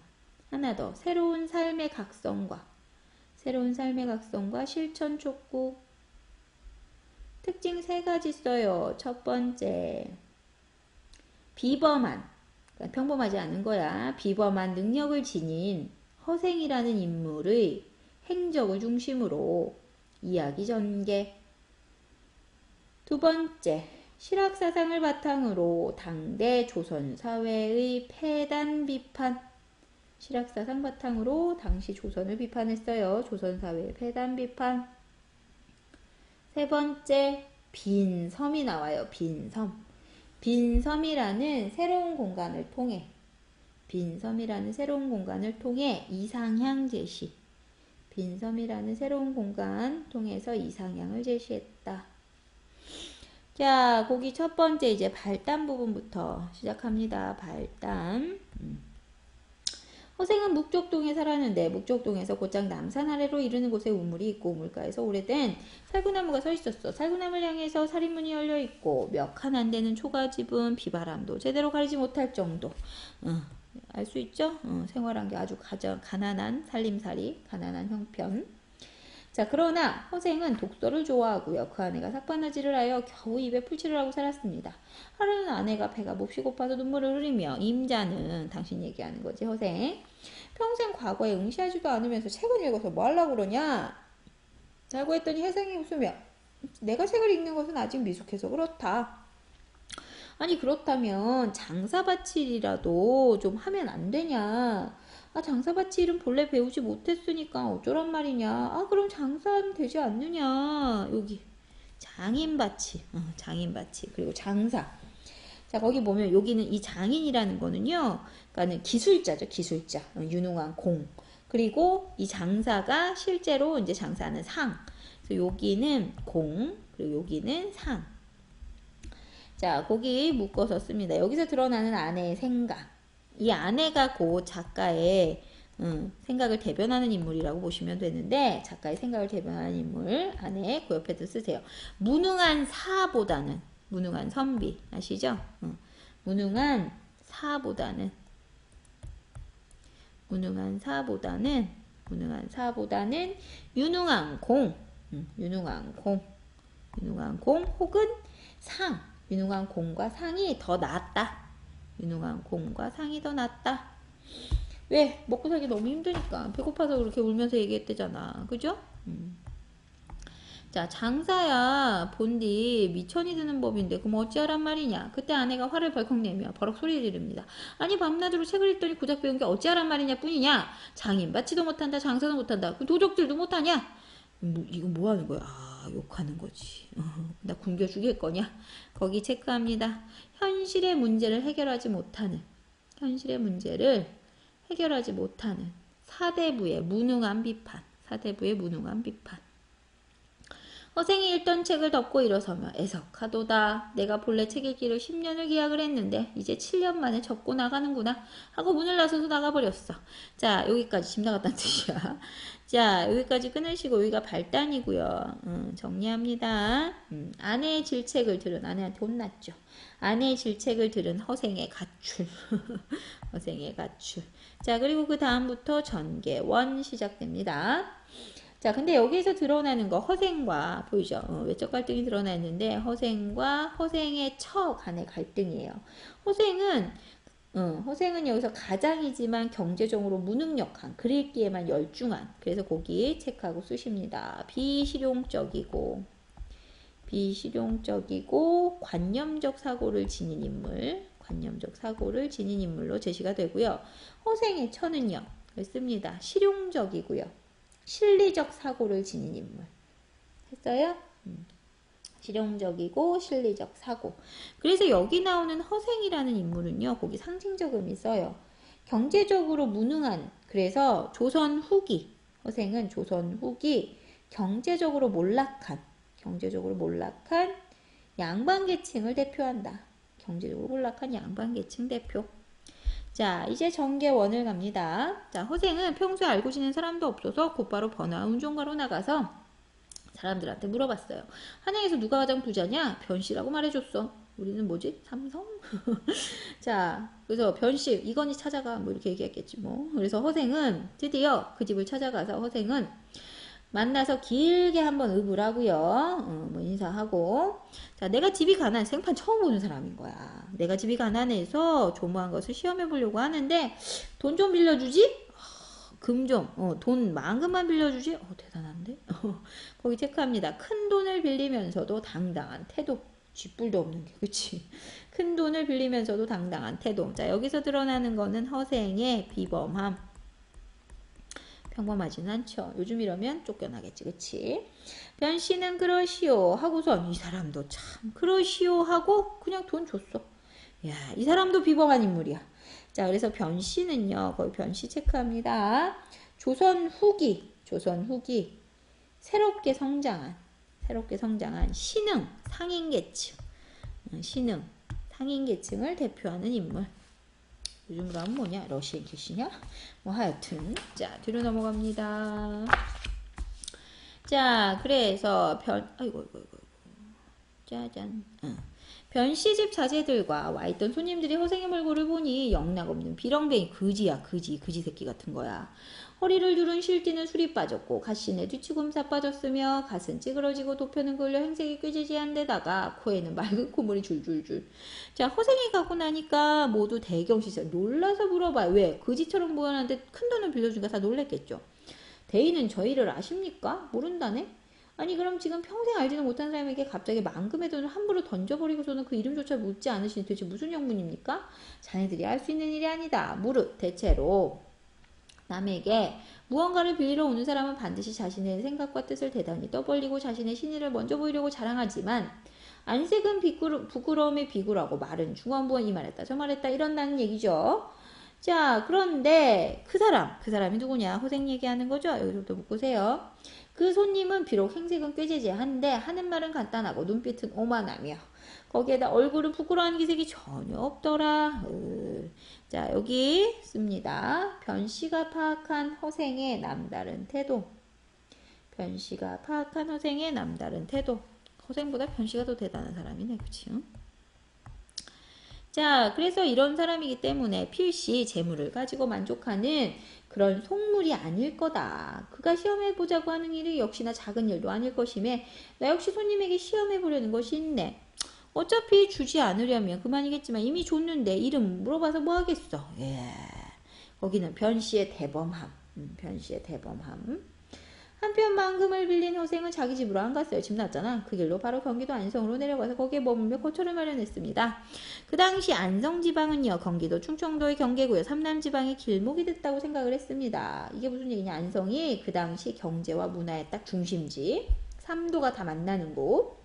하나 더, 새로운 삶의 각성과 실천 촉구. 특징 3가지 써요. 첫 번째, 비범한, 그러니까 평범하지 않은 거야. 비범한 능력을 지닌 허생이라는 인물의 행적을 중심으로 이야기 전개. 두 번째, 실학사상을 바탕으로 당대 조선사회의 폐단 비판. 실학사상 바탕으로 당시 조선을 비판했어요. 조선사회의 폐단 비판. 세 번째, 빈섬이 나와요. 빈섬이라는 새로운 공간을 통해 이상향 제시. 빈섬이라는 새로운 공간 통해서 이상향을 제시했다. 자, 거기 첫 번째 이제 발단 부분부터 시작합니다. 발단. 허생은 묵족동에 살았는데 묵족동에서 곧장 남산 아래로 이르는 곳에 우물이 있고 우물가에서 오래된 살구나무가 서 있었어. 살구나무를 향해서 살인문이 열려 있고 몇 칸 안 되는 초가집은 비바람도 제대로 가리지 못할 정도. 알 수 있죠? 생활한 게 아주 가난한 살림살이, 가난한 형편. 자, 그러나 허생은 독서를 좋아하고요. 그 아내가 삭바느질을 하여 겨우 입에 풀칠을 하고 살았습니다. 하루는 아내가 배가 몹시 고파서 눈물을 흘리며 임자는 당신 얘기하는 거지, 허생. 평생 과거에 응시하지도 않으면서 책을 읽어서 뭐 하려고 그러냐? 라고 했더니 혜생이 웃으며 내가 책을 읽는 것은 아직 미숙해서 그렇다. 아니 그렇다면 장사바칠이라도 좀 하면 안 되냐? 아 장사바칠은 본래 배우지 못했으니까 어쩌란 말이냐? 아 그럼 장사하면 되지 않느냐? 여기 장인바칠, 장인바칠 그리고 장사. 자 거기 보면 여기는 이 장인이라는 거는요, 그러니까는 기술자죠, 기술자, 유능한 공. 그리고 이 장사가 실제로 이제 장사하는 상. 그래서 여기는 공, 그리고 여기는 상. 자, 거기 묶어서 씁니다. 여기서 드러나는 아내의 생각. 이 아내가 곧 작가의 생각을 대변하는 인물이라고 보시면 되는데, 작가의 생각을 대변하는 인물, 아내, 그 옆에도 쓰세요. 무능한 사보다는, 무능한 선비, 아시죠? 무능한 사보다는, 무능한 사보다는, 무능한 사보다는, 유능한 공, 유능한 공, 유능한 공, 혹은 상, 유능한 공과 상이 더 낫다. 유능한 공과 상이 더 낫다. 왜? 먹고 살기 너무 힘드니까. 배고파서 그렇게 울면서 얘기했대잖아. 그죠? 자, 장사야 본디 미천이 드는 법인데 그럼 어찌하란 말이냐. 그때 아내가 화를 벌컥 내며 버럭 소리 지릅니다. 아니 밤낮으로 책을 읽더니 고작 배운 게 어찌하란 말이냐 뿐이냐. 장인 받지도 못한다, 장사도 못한다, 도적질도 못하냐. 이거 뭐 하는 거야? 아, 욕하는 거지. 나 굶겨 죽일 거냐? 거기 체크합니다. 현실의 문제를 해결하지 못하는, 현실의 문제를 해결하지 못하는 사대부의 무능한 비판, 사대부의 무능한 비판. 허생이 읽던 책을 덮고 일어서며 애석하도다. 내가 본래 책 읽기를 10년을 기약을 했는데 이제 7년 만에 접고 나가는구나 하고 문을 나서서 나가버렸어. 자, 여기까지 집 나갔다는 뜻이야. 자, 여기까지 끊으시고 여기가 발단이고요. 정리합니다. 아내의 질책을 들은, 아내한테 혼났죠. 아내의 질책을 들은 허생의 가출. 허생의 가출. 자, 그리고 그 다음부터 전개원 시작됩니다. 자, 근데 여기서 드러나는 거 허생과 보이죠? 외적 갈등이 드러나 있는데 허생과 허생의 처 간의 갈등이에요. 허생은 여기서 가장이지만 경제적으로 무능력한, 글 읽기에만 열중한, 그래서 거기 체크하고 쓰십니다. 비실용적이고 관념적 사고를 지닌 인물, 관념적 사고를 지닌 인물로 제시가 되고요. 허생의 처는요, 씁니다. 실용적이고요. 실리적 사고를 지닌 인물. 했어요? 실용적이고 실리적 사고. 그래서 여기 나오는 허생이라는 인물은요, 거기 상징적 의미 써요. 경제적으로 무능한, 그래서 조선 후기, 허생은 조선 후기, 경제적으로 몰락한 양반계층을 대표한다. 경제적으로 몰락한 양반계층 대표. 자, 이제 전개원을 갑니다. 자, 허생은 평소에 알고 지낸 사람도 없어서 곧바로 번화한 운종가로 나가서 사람들한테 물어봤어요. 한양에서 누가 가장 부자냐? 변씨라고 말해줬어. 우리는 뭐지? 삼성? 자, 그래서 변씨, 이건희 찾아가. 뭐 이렇게 얘기했겠지 뭐. 그래서 허생은 드디어 그 집을 찾아가서 허생은 만나서 길게 한번 읍을 하고요. 뭐 인사하고. 자, 내가 집이 가난, 생판 처음 보는 사람인 거야. 내가 집이 가난해서 조모한 것을 시험해 보려고 하는데 돈 좀 빌려주지? 금 좀, 돈 만금만 빌려주지? 대단한데? 거기 체크합니다. 큰 돈을 빌리면서도 당당한 태도. 쥐뿔도 없는 게, 그치? 큰 돈을 빌리면서도 당당한 태도. 자, 여기서 드러나는 거는 허생의 비범함. 평범하진 않죠. 요즘 이러면 쫓겨나겠지, 그치? 변씨는 그러시오 하고선 이 사람도 참 그러시오 하고 그냥 돈 줬어. 야, 이 사람도 비범한 인물이야. 자, 그래서 변씨는요, 거기 변씨 체크합니다. 조선 후기, 새롭게 성장한 신흥, 상인계층을 대표하는 인물. 요즘으로 하면 뭐냐? 러시안 캐시냐? 뭐 하여튼. 자, 뒤로 넘어갑니다. 자, 그래서 아이고. 짜잔. 변씨집 자제들과 와있던 손님들이 허생의 몰골을 보니 영락없는 비렁뱅이 그지야 그지 새끼 같은 거야. 허리를 두른 실띠는 술이 빠졌고 갓신에 뒤치곰사 빠졌으며 갓은 찌그러지고 도표는 걸려 행색이 꾀지지한 데다가 코에는 맑은 콧물이 줄줄줄. 자, 허생이 가고 나니까 모두 대경시설 놀라서 물어봐요. 왜? 그지처럼 보였는데 큰돈을 빌려주니까 다 놀랬겠죠. 대인은 저희를 아십니까? 모른다네? 아니 그럼 지금 평생 알지도 못한 사람에게 갑자기 만금의 돈을 함부로 던져버리고서는 그 이름조차 묻지 않으시니 도대체 무슨 영문입니까? 자네들이 할 수 있는 일이 아니다. 무릇 대체로 남에게 무언가를 빌리러 오는 사람은 반드시 자신의 생각과 뜻을 대단히 떠벌리고 자신의 신의를 먼저 보이려고 자랑하지만 안색은 부끄러움에 비굴하고 말은 중언부언 이 말했다 저 말했다 이런다는 얘기죠. 자, 그런데 그 사람이 누구냐? 호생 얘기하는 거죠? 여기서부터 묶으세요. 그 손님은 비록 행색은 꾀지지한데 하는 말은 간단하고 눈빛은 오만하며 거기에다 얼굴은 부끄러워하는 기색이 전혀 없더라. 자, 여기 씁니다. 변씨가 파악한 허생의 남다른 태도. 변씨가 파악한 허생의 남다른 태도. 허생보다 변씨가 더 대단한 사람이네. 그치? 자, 그래서 이런 사람이기 때문에 필시 재물을 가지고 만족하는 그런 속물이 아닐 거다. 그가 시험해보자고 하는 일이 역시나 작은 일도 아닐 것이며 나 역시 손님에게 시험해보려는 것이 있네. 어차피 주지 않으려면 그만이겠지만 이미 줬는데 이름 물어봐서 뭐 하겠어. 예. 거기는 변씨의 대범함. 변씨의 대범함. 한편 만금을 빌린 허생은 자기 집으로 안 갔어요. 집 났잖아. 그 길로 바로 경기도 안성으로 내려가서 거기에 머물며 거처를 마련했습니다. 그 당시 안성지방은요. 경기도 충청도의 경계고요. 삼남지방의 길목이 됐다고 생각을 했습니다. 이게 무슨 얘기냐. 안성이 그 당시 경제와 문화의 딱 중심지. 삼도가 다 만나는 곳.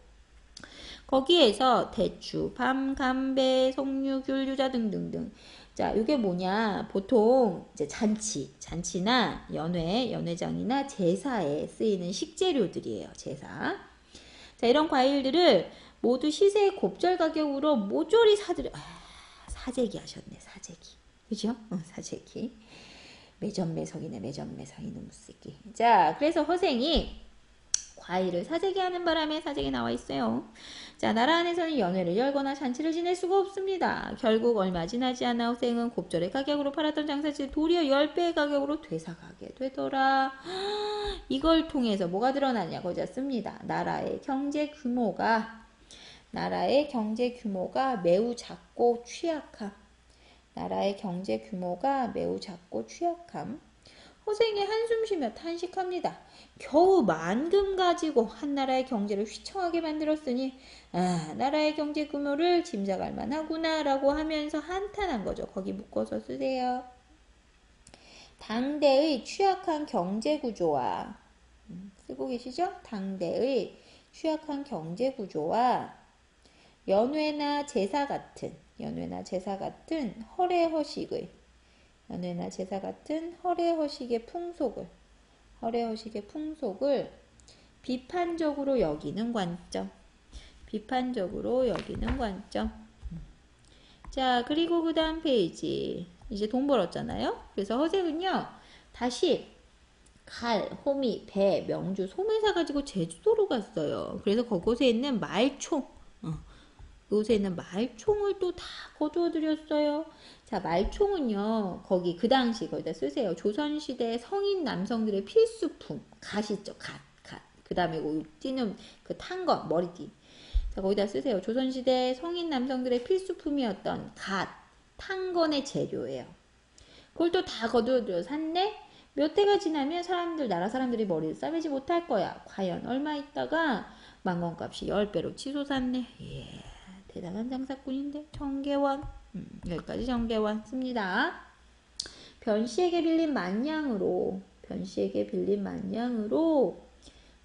거기에서 대추, 밤, 감배, 석류, 귤, 유자 등등등. 자, 이게 뭐냐? 보통 이제 잔치나 연회장이나 제사에 쓰이는 식재료들이에요. 제사. 자, 이런 과일들을 모두 시세 곱절 가격으로 모조리 사들여. 사재기 하셨네. 사재기. 그죠? 사재기. 매점매석이네. 매점매석 이놈 새끼. 자, 그래서 허생이 과일을 사재기 하는 바람에 사재기 나와 있어요. 자, 나라 안에서는 연회를 열거나 잔치를 지낼 수가 없습니다. 결국 얼마 지나지 않아 허생은 곱절의 가격으로 팔았던 장사치 도리어 10배의 가격으로 되사가게 되더라. 이걸 통해서 뭐가 드러나냐고 짰습니다. 나라의 경제 규모가 매우 작고 취약함. 나라의 경제 규모가 매우 작고 취약함. 허생이 한숨 쉬며 탄식합니다. 겨우 만금 가지고 한 나라의 경제를 휘청하게 만들었으니 나라의 경제 규모를 짐작할 만하구나 라고 하면서 한탄한 거죠. 거기 묶어서 쓰세요. 당대의 취약한 경제 구조와 쓰고 계시죠? 당대의 취약한 경제 구조와 연회나 제사 같은 허례허식의 풍속을 비판적으로 여기는 관점. 자, 그리고 그 다음 페이지. 이제 돈 벌었잖아요. 그래서 허생은요, 다시 갈, 호미, 배, 명주, 소매 사가지고 제주도로 갔어요. 그래서 그곳에 있는 말총을 또 다 거두어 드렸어요. 자, 말총은요, 그 당시 거기다 쓰세요. 조선시대 성인 남성들의 필수품, 갓이죠, 갓. 그 다음에 뛰는 탄 거, 머리띠. 자, 거기다 쓰세요. 조선시대 성인 남성들의 필수품이었던 탄건의 재료예요. 그걸 또 다 거두어 샀네? 몇 해가 지나면 나라 사람들이 머리를 싸매지 못할 거야. 과연 얼마 있다가 만건값이 10배로 치솟았네. 예, 대단한 장사꾼인데. 정계원. 여기까지 정계원 씁니다. 변씨에게 빌린 만냥으로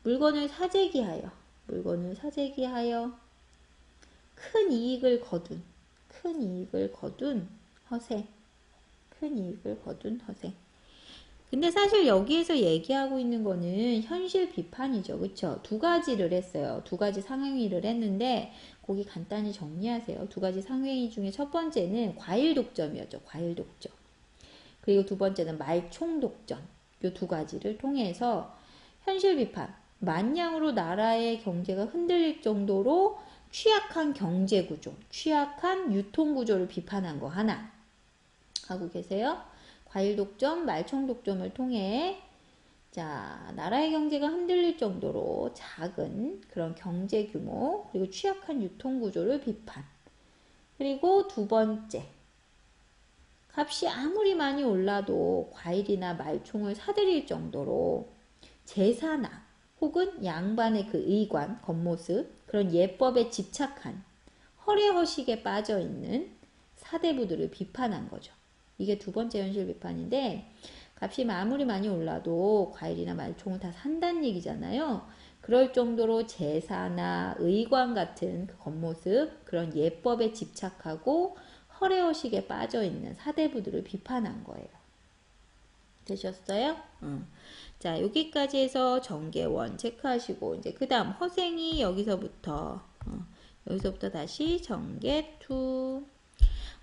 물건을 사재기하여 큰 이익을 거둔 허생. 근데 사실 여기에서 얘기하고 있는 거는 현실 비판이죠. 그쵸? 두 가지를 했어요. 두 가지 상행위를 했는데 거기 간단히 정리하세요. 두 가지 상행위 중에 첫 번째는 과일 독점이었죠. 과일 독점. 그리고 두 번째는 말총 독점. 이 두 가지를 통해서 현실 비판. 만냥으로 나라의 경제가 흔들릴 정도로 취약한 경제구조, 취약한 유통구조를 비판한 거 하나 하고 계세요. 과일 독점, 말총 독점을 통해 자, 나라의 경제가 흔들릴 정도로 작은 그런 경제 규모, 그리고 취약한 유통구조를 비판. 그리고 두 번째, 값이 아무리 많이 올라도 과일이나 말총을 사들일 정도로 제사나 혹은 양반의 그 의관, 겉모습, 그런 예법에 집착한 허례허식에 빠져있는 사대부들을 비판한 거죠. 이게 두 번째 현실 비판인데, 값이 아무리 많이 올라도 과일이나 말총을 다 산다는 얘기잖아요. 그럴 정도로 제사나 의관 같은 그 겉모습, 그런 예법에 집착하고 허례허식에 빠져있는 사대부들을 비판한 거예요. 되셨어요? 자, 여기까지 해서 정계원 체크하시고, 이제 그 다음 허생이 여기서부터 다시 정계2.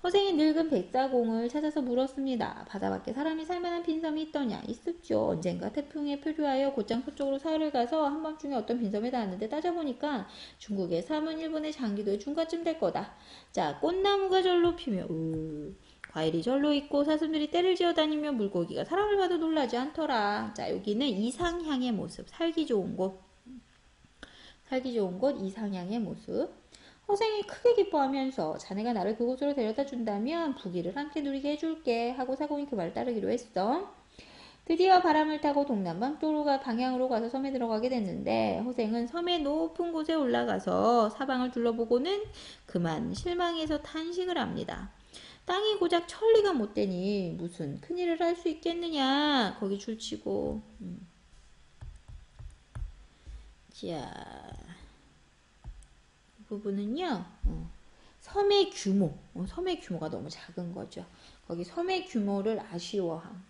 허생이 늙은 백사공을 찾아서 물었습니다. 바다 밖에 사람이 살만한 빈섬이 있더냐? 있었죠. 언젠가 태풍에 표류하여 곧장 서쪽으로 사흘을 가서 한밤중에 어떤 빈섬에 닿았는데 따져보니까 중국의 삼은 일본의 장기도의 중간쯤 될 거다. 자, 꽃나무가 절로 피며 과일이 절로 있고 사슴들이 떼를 지어다니며 물고기가 사람을 봐도 놀라지 않더라. 자, 여기는 이상향의 모습. 살기 좋은 곳 이상향의 모습. 허생이 크게 기뻐하면서 자네가 나를 그곳으로 데려다 준다면 부귀를 함께 누리게 해줄게 하고 사공이 그 말을 따르기로 했어. 드디어 바람을 타고 동남방 쪽으로 방향으로 가서 섬에 들어가게 됐는데 허생은 섬의 높은 곳에 올라가서 사방을 둘러보고는 그만 실망해서 탄식을 합니다. 땅이 고작 천리가 못 되니 무슨 큰일을 할 수 있겠느냐. 거기 줄치고 자, 부분은요, 섬의 규모가 너무 작은 거죠. 거기 섬의 규모를 아쉬워함.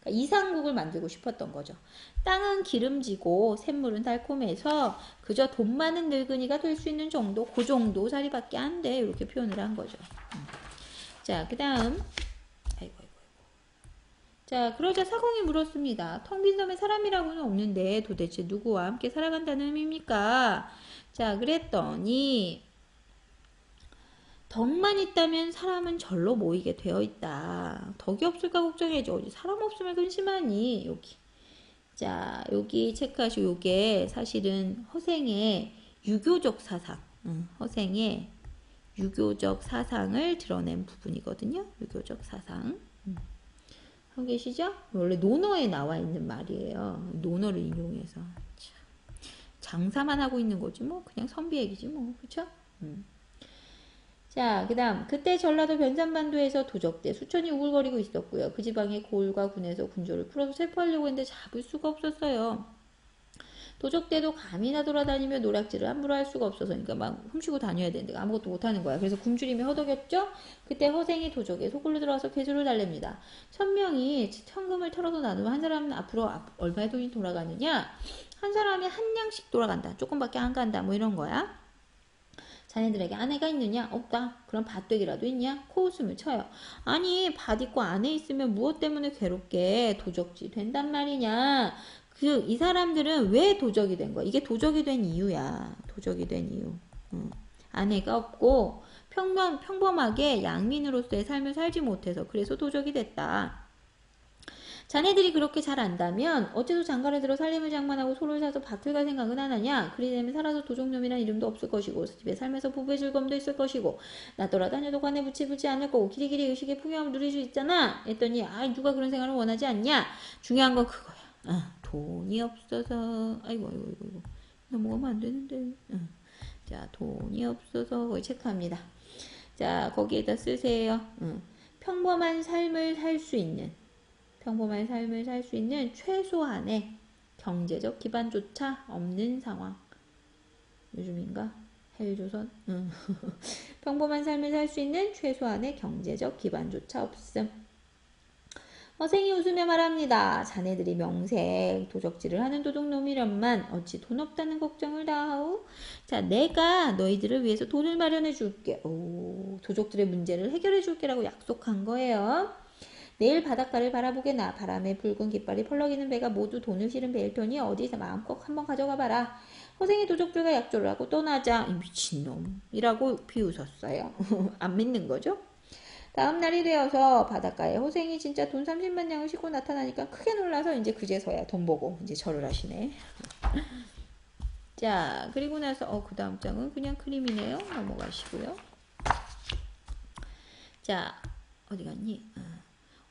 그러니까 이상국을 만들고 싶었던 거죠. 땅은 기름지고 샘물은 달콤해서 그저 돈 많은 늙은이가 될 수 있는 정도, 그 정도 자리밖에 안 돼. 이렇게 표현을 한 거죠. 자, 그 다음. 자, 그러자 사공이 물었습니다. 텅 빈 섬에 사람이라고는 없는데 도대체 누구와 함께 살아간다는 의미입니까? 자, 그랬더니 덕만 있다면 사람은 절로 모이게 되어 있다. 덕이 없을까 걱정해줘. 사람 없으면 근심하니. 여기. 자, 여기 체크하시고 요게 사실은 허생의 유교적 사상. 허생의 유교적 사상을 드러낸 부분이거든요. 유교적 사상. 하고 계시죠? 원래 논어에 나와 있는 말이에요. 논어를 인용해서. 장사만 하고 있는 거지 뭐. 그냥 선비 얘기지 뭐. 그쵸? 자, 그 다음 그때 전라도 변산반도에서 도적대 수천이 우글거리고 있었고요. 그 지방의 고을과 군에서 군조를 풀어서 체포하려고 했는데 잡을 수가 없었어요. 도적대도 감이나 돌아다니며 노략질을 함부로 할 수가 없어서 그러니까 막 훔치고 다녀야 되는데 아무것도 못하는 거야. 그래서 굶주림에 허덕였죠. 그때 허생이 도적의 소굴로 들어와서 괴수를 달랩니다. 1000명이 현금을 털어서 나누면 한 사람은 앞으로 얼마의 돈이 돌아가느냐? 한 사람이 한 냥씩 돌아간다. 조금밖에 안 간다. 뭐 이런 거야. 자네들에게 아내가 있느냐? 없다. 그럼 밭되기라도 있냐? 코웃음을 쳐요. 아니 밭 있고 아내 있으면 무엇 때문에 괴롭게 도적지 된단 말이냐? 이 사람들은 왜 도적이 된 거야? 이게 도적이 된 이유야. 도적이 된 이유. 아내가 없고 평범하게 양민으로서의 삶을 살지 못해서 그래서 도적이 됐다. 자네들이 그렇게 잘 안다면 어째서 장가를 들어 살림을 장만하고 소를 사서 밭을 갈 생각은 안 하냐? 그리 되면 살아서 도적놈이란 이름도 없을 것이고 집에 살면서 부부의 즐거움도 있을 것이고 나 돌아다녀도 관에 붙지 않을 거고 기리기리 의식의 풍요함을 누릴 수 있잖아. 했더니 누가 그런 생활을 원하지 않냐? 중요한 건 그거야. 돈이 없어서 아이고 넘어가면 안 되는데. 자, 돈이 없어서 거기 체크합니다. 자, 거기에다 쓰세요. 평범한 삶을 살 수 있는 최소한의 경제적 기반조차 없는 상황. 요즘인가? 헬조선? 평범한 삶을 살 수 있는 최소한의 경제적 기반조차 없음. 허생이 웃으며 말합니다. 자네들이 명색 도적질을 하는 도둑놈이련만 어찌 돈 없다는 걱정을 다하오? 자, 내가 너희들을 위해서 돈을 마련해 줄게. 도적들의 문제를 해결해 줄게 라고 약속한 거예요. 내일 바닷가를 바라보게나. 바람에 붉은 깃발이 펄럭이는 배가 모두 돈을 실은 배일 터니 어디서 마음껏 한번 가져가 봐라. 허생이 도적들과 약조를 하고 떠나자 이 미친놈이라고 비웃었어요. 안 믿는 거죠? 다음 날이 되어서 바닷가에 허생이 진짜 돈 30만 양을 싣고 나타나니까 크게 놀라서 이제 그제서야 돈 보고 이제 절을 하시네. 자, 그리고 나서 그 다음 장은 그냥 그림이네요. 넘어가시고요. 자, 어디 갔니?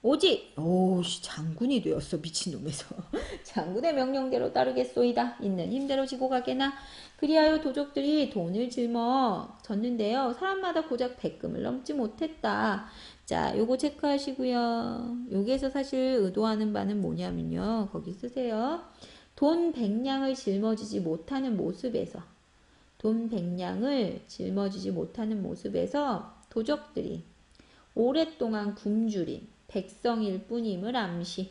오직 장군이 되었어. 미친놈에서. 장군의 명령대로 따르겠소이다. 있는 힘대로 지고 가게나. 그리하여 도적들이 돈을 짊어졌는데요. 사람마다 고작 100금을 넘지 못했다. 자, 요거 체크하시고요. 여기에서 사실 의도하는 바는 뭐냐면요. 거기 쓰세요. 돈 100냥을 짊어지지 못하는 모습에서 돈 100냥을 짊어지지 못하는 모습에서 도적들이 오랫동안 굶주린 백성일 뿐임을 암시.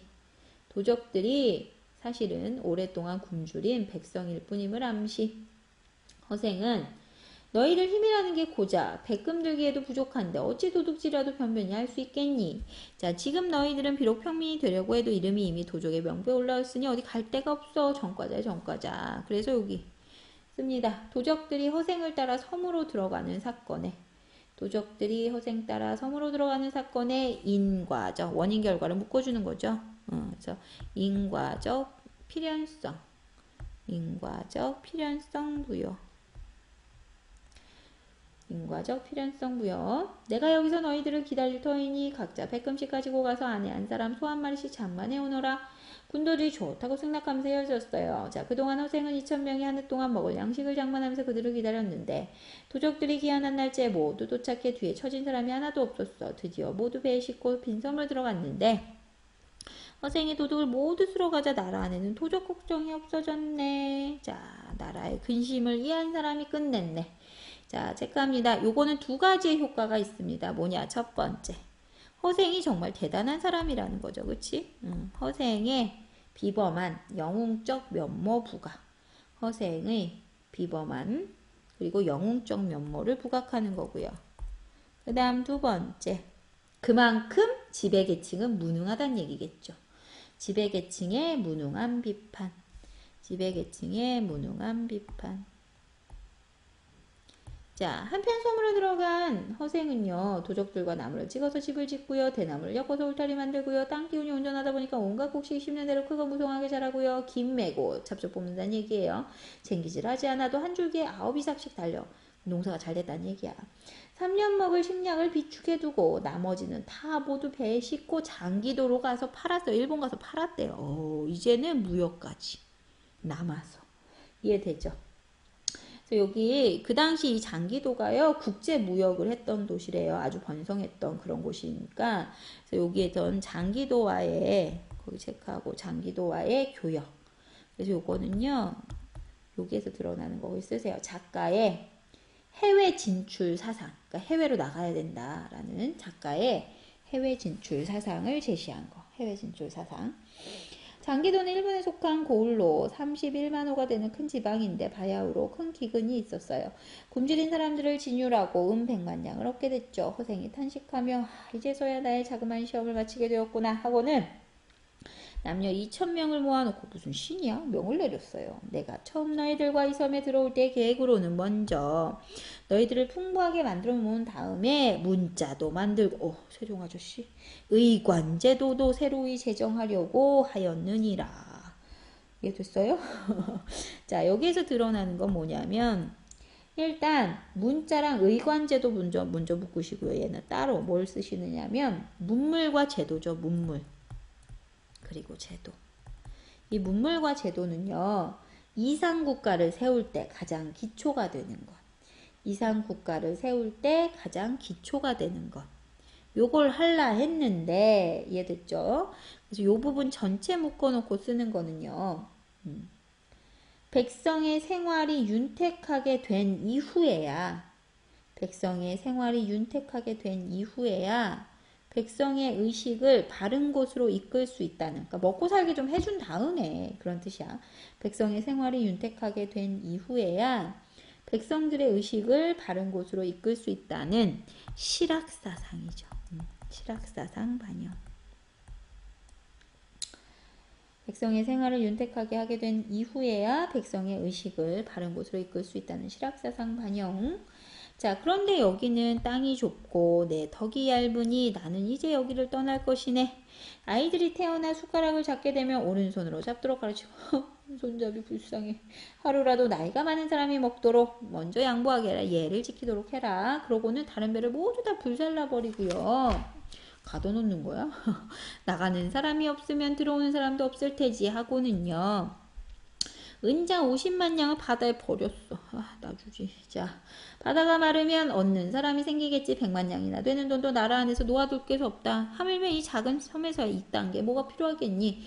도적들이 사실은 오랫동안 굶주린 백성일 뿐임을 암시. 허생은 너희들 힘이라는 게 고작 100금 들기에도 부족한데 어찌 도둑질이라도 변변히 할 수 있겠니? 자, 지금 너희들은 비록 평민이 되려고 해도 이름이 이미 도적의 명부에 올라왔으니 어디 갈 데가 없어. 전과자야 전과자. 그래서 여기 씁니다. 도적들이 허생을 따라 섬으로 들어가는 사건에 도적들이 허생 따라 섬으로 들어가는 사건의 인과적 원인 결과를 묶어주는 거죠. 그래서 인과적 필연성 부여. 인과적 필연성 부여. 내가 여기서 너희들을 기다릴 터이니 각자 100금씩 가지고 가서 안에 한 사람 소 한 마리씩 잠만해 오너라. 군도들이 좋다고 승낙하면서 헤어졌어요. 자, 그동안 허생은 2000명이 하늘 동안 먹을 양식을 장만하면서 그들을 기다렸는데 도적들이 기한한 날짜에 모두 도착해 뒤에 처진 사람이 하나도 없었어. 드디어 모두 배에 싣고 빈섬으로 들어갔는데 허생이 도둑을 모두 쓸어가자 나라 안에는 도적 걱정이 없어졌네. 자, 나라의 근심을 이해한 사람이 끝냈네. 자, 체크합니다. 요거는 두 가지의 효과가 있습니다. 뭐냐? 첫 번째. 허생이 정말 대단한 사람이라는 거죠. 그치? 허생의 비범한 영웅적 면모 부각. 허생의 비범한 그리고 영웅적 면모를 부각하는 거고요. 그 다음 두 번째. 그만큼 지배계층은 무능하다는 얘기겠죠. 지배계층의 무능한 비판. 지배계층의 무능한 비판. 자, 한편 섬으로 들어간 허생은요, 도적들과 나무를 찍어서 집을 짓고요, 대나무를 엮어서 울타리 만들고요, 땅 기운이 온전하다 보니까 온갖 곡식이 10년 대로 크고 무성하게 자라고요, 김 매고 잡초 뽑는다는 얘기예요. 쟁기질 하지 않아도 한 줄기에 9이삭씩 달려. 농사가 잘 됐다는 얘기야. 3년 먹을 식량을 비축해 두고 나머지는 다 모두 배에 싣고 장기도로 가서 팔았어요. 일본 가서 팔았대요. 이제는 무역까지 남아서. 이해되죠? 여기 그 당시 이 장기도가요 국제 무역을 했던 도시래요. 아주 번성했던 그런 곳이니까 그래서 여기에선 장기도와의 거기 체크하고 장기도와의 교역. 그래서 요거는요 여기에서 드러나는 거 쓰세요. 작가의 해외 진출 사상, 그러니까 해외로 나가야 된다라는 작가의 해외 진출 사상을 제시한 거. 해외 진출 사상. 장기도는 일본에 속한 고을로 31만호가 되는 큰 지방인데 바야흐로 큰 기근이 있었어요. 굶주린 사람들을 진율하고 100만 냥을 얻게 됐죠. 허생이 탄식하며 이제서야 나의 자그마한 시험을 마치게 되었구나 하고는 남녀 2000명을 모아놓고 무슨 신이야? 명을 내렸어요. 내가 처음 너희들과 이 섬에 들어올 때 계획으로는 먼저 너희들을 풍부하게 만들어 놓은 다음에 문자도 만들고 세종아저씨 의관제도도 새로이 제정하려고 하였느니라. 이해됐어요? 자, 여기에서 드러나는 건 뭐냐면 일단 문자랑 의관제도 먼저 묶으시고요. 얘는 따로 뭘 쓰시느냐면 문물과 제도죠. 문물. 그리고 제도. 이 문물과 제도는요. 이상국가를 세울 때 가장 기초가 되는 것. 이상국가를 세울 때 가장 기초가 되는 것. 요걸 할라 했는데 이해됐죠? 그래서 요 부분 전체 묶어놓고 쓰는 거는요. 백성의 생활이 윤택하게 된 이후에야 백성의 의식을 바른 곳으로 이끌 수 있다는, 그러니까 먹고 살게 좀 해준 다음에 그런 뜻이야. 백성의 생활이 윤택하게 된 이후에야 백성들의 의식을 바른 곳으로 이끌 수 있다는 실학사상이죠. 실학사상 반영. 백성의 생활을 윤택하게 하게 된 이후에야 백성의 의식을 바른 곳으로 이끌 수 있다는 실학사상 반영. 자, 그런데 여기는 땅이 좁고 내 덕이 얇으니 나는 이제 여기를 떠날 것이네. 아이들이 태어나 숟가락을 잡게 되면 오른손으로 잡도록 가르치고 손잡이 불쌍해. 하루라도 나이가 많은 사람이 먹도록 먼저 양보하게 해라. 예를 지키도록 해라. 그러고는 다른 배를 모두 다 불살라버리고요. 가둬놓는 거야? 나가는 사람이 없으면 들어오는 사람도 없을 테지 하고는요. 은자 50만 양을 바다에 버렸어. 아, 놔주지. 자, 바다가 마르면 얻는 사람이 생기겠지. 100만 양이나 되는 돈도 나라 안에서 놓아둘 게 없다. 하물며 이 작은 섬에서 이딴 게 뭐가 필요하겠니?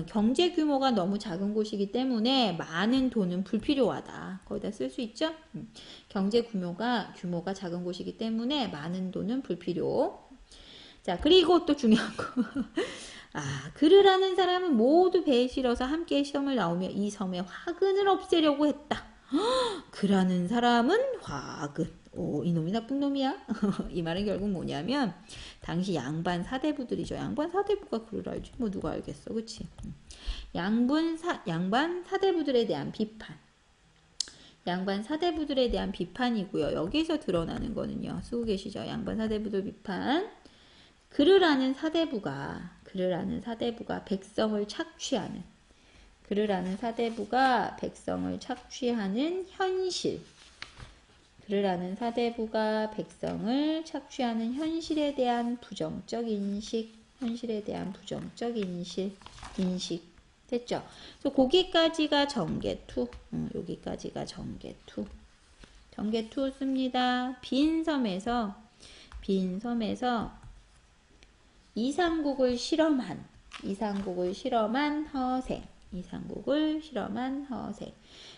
경제 규모가 너무 작은 곳이기 때문에 많은 돈은 불필요하다. 거기다 쓸 수 있죠? 경제 규모가 작은 곳이기 때문에 많은 돈은 불필요. 자, 그리고 또 중요한 거. 아, 글을 하는 사람은 모두 배에 실어서 함께 시험을 나오며 이 섬의 화근을 없애려고 했다. 글하는 사람은 화근. 오, 이놈이 나쁜 놈이야? 이 말은 결국 뭐냐면 당시 양반 사대부들이죠. 양반 사대부가 글을 알지? 뭐 누가 알겠어, 그치? 양반 사대부들에 대한 비판. 양반 사대부들에 대한 비판이고요. 여기서 드러나는 거는요. 쓰고 계시죠? 양반 사대부들 비판. 글을 아는 사대부가 백성을 착취하는 현실. 글을 아는 사대부가 백성을 착취하는 현실에 대한 부정적 인식. 됐죠? 그래서 거기까지가 전개투. 여기까지가 전개투. 전개투 씁니다. 빈 섬에서 이상국을 실험한 허생.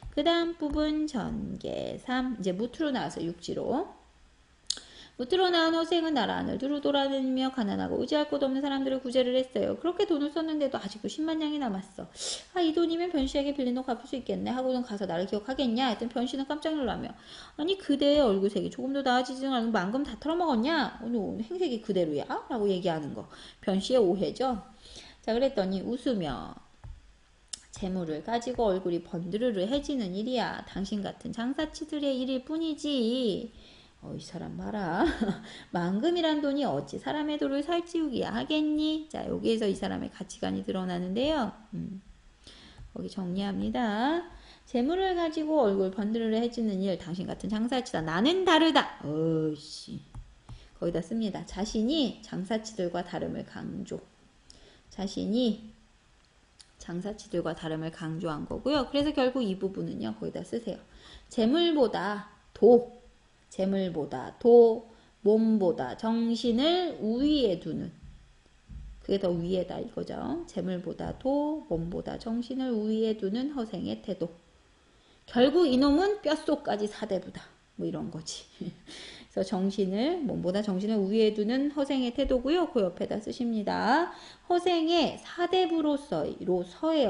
그 다음 부분 전개 3. 이제 무트로 나와서 육지로. 무트로 나온 허생은 나라 안을 두루 돌아다니며 가난하고 의지할 곳 없는 사람들을 구제를 했어요. 그렇게 돈을 썼는데도 아직도 10만 양이 남았어. 아, 이 돈이면 변씨에게 빌린 돈 갚을 수 있겠네 하고는 가서 나를 기억하겠냐 했더니 변씨는 깜짝 놀라며 아니 그대의 얼굴색이 조금 더 나아지지 않은 만금 다 털어먹었냐? 오늘 행색이 그대로야? 라고 얘기하는 거. 변씨의 오해죠. 자, 그랬더니 웃으며 재물을 가지고 얼굴이 번드르르해지는 일이야. 당신 같은 장사치들의 일일 뿐이지. 이 사람 봐라. 만금이란 돈이 어찌 사람의 돌을 살찌우기야 하겠니? 자, 여기에서 이 사람의 가치관이 드러나는데요. 거기 정리합니다. 재물을 가지고 얼굴 번드르르해지는 일, 당신 같은 장사치다. 나는 다르다. 어이씨. 거기다 씁니다. 자신이 장사치들과 다름을 강조한 거고요. 그래서 결국 이 부분은요. 거기다 쓰세요. 재물보다 몸보다 정신을 우위에 두는. 그게 더 위에다 이거죠. 재물보다 몸보다 정신을 우위에 두는 허생의 태도. 결국 이놈은 뼛속까지 사대부다. 뭐 이런 거지. 그래서 몸보다 정신을 우위에 두는 허생의 태도고요. 그 옆에다 쓰십니다. 허생의 사대부로서의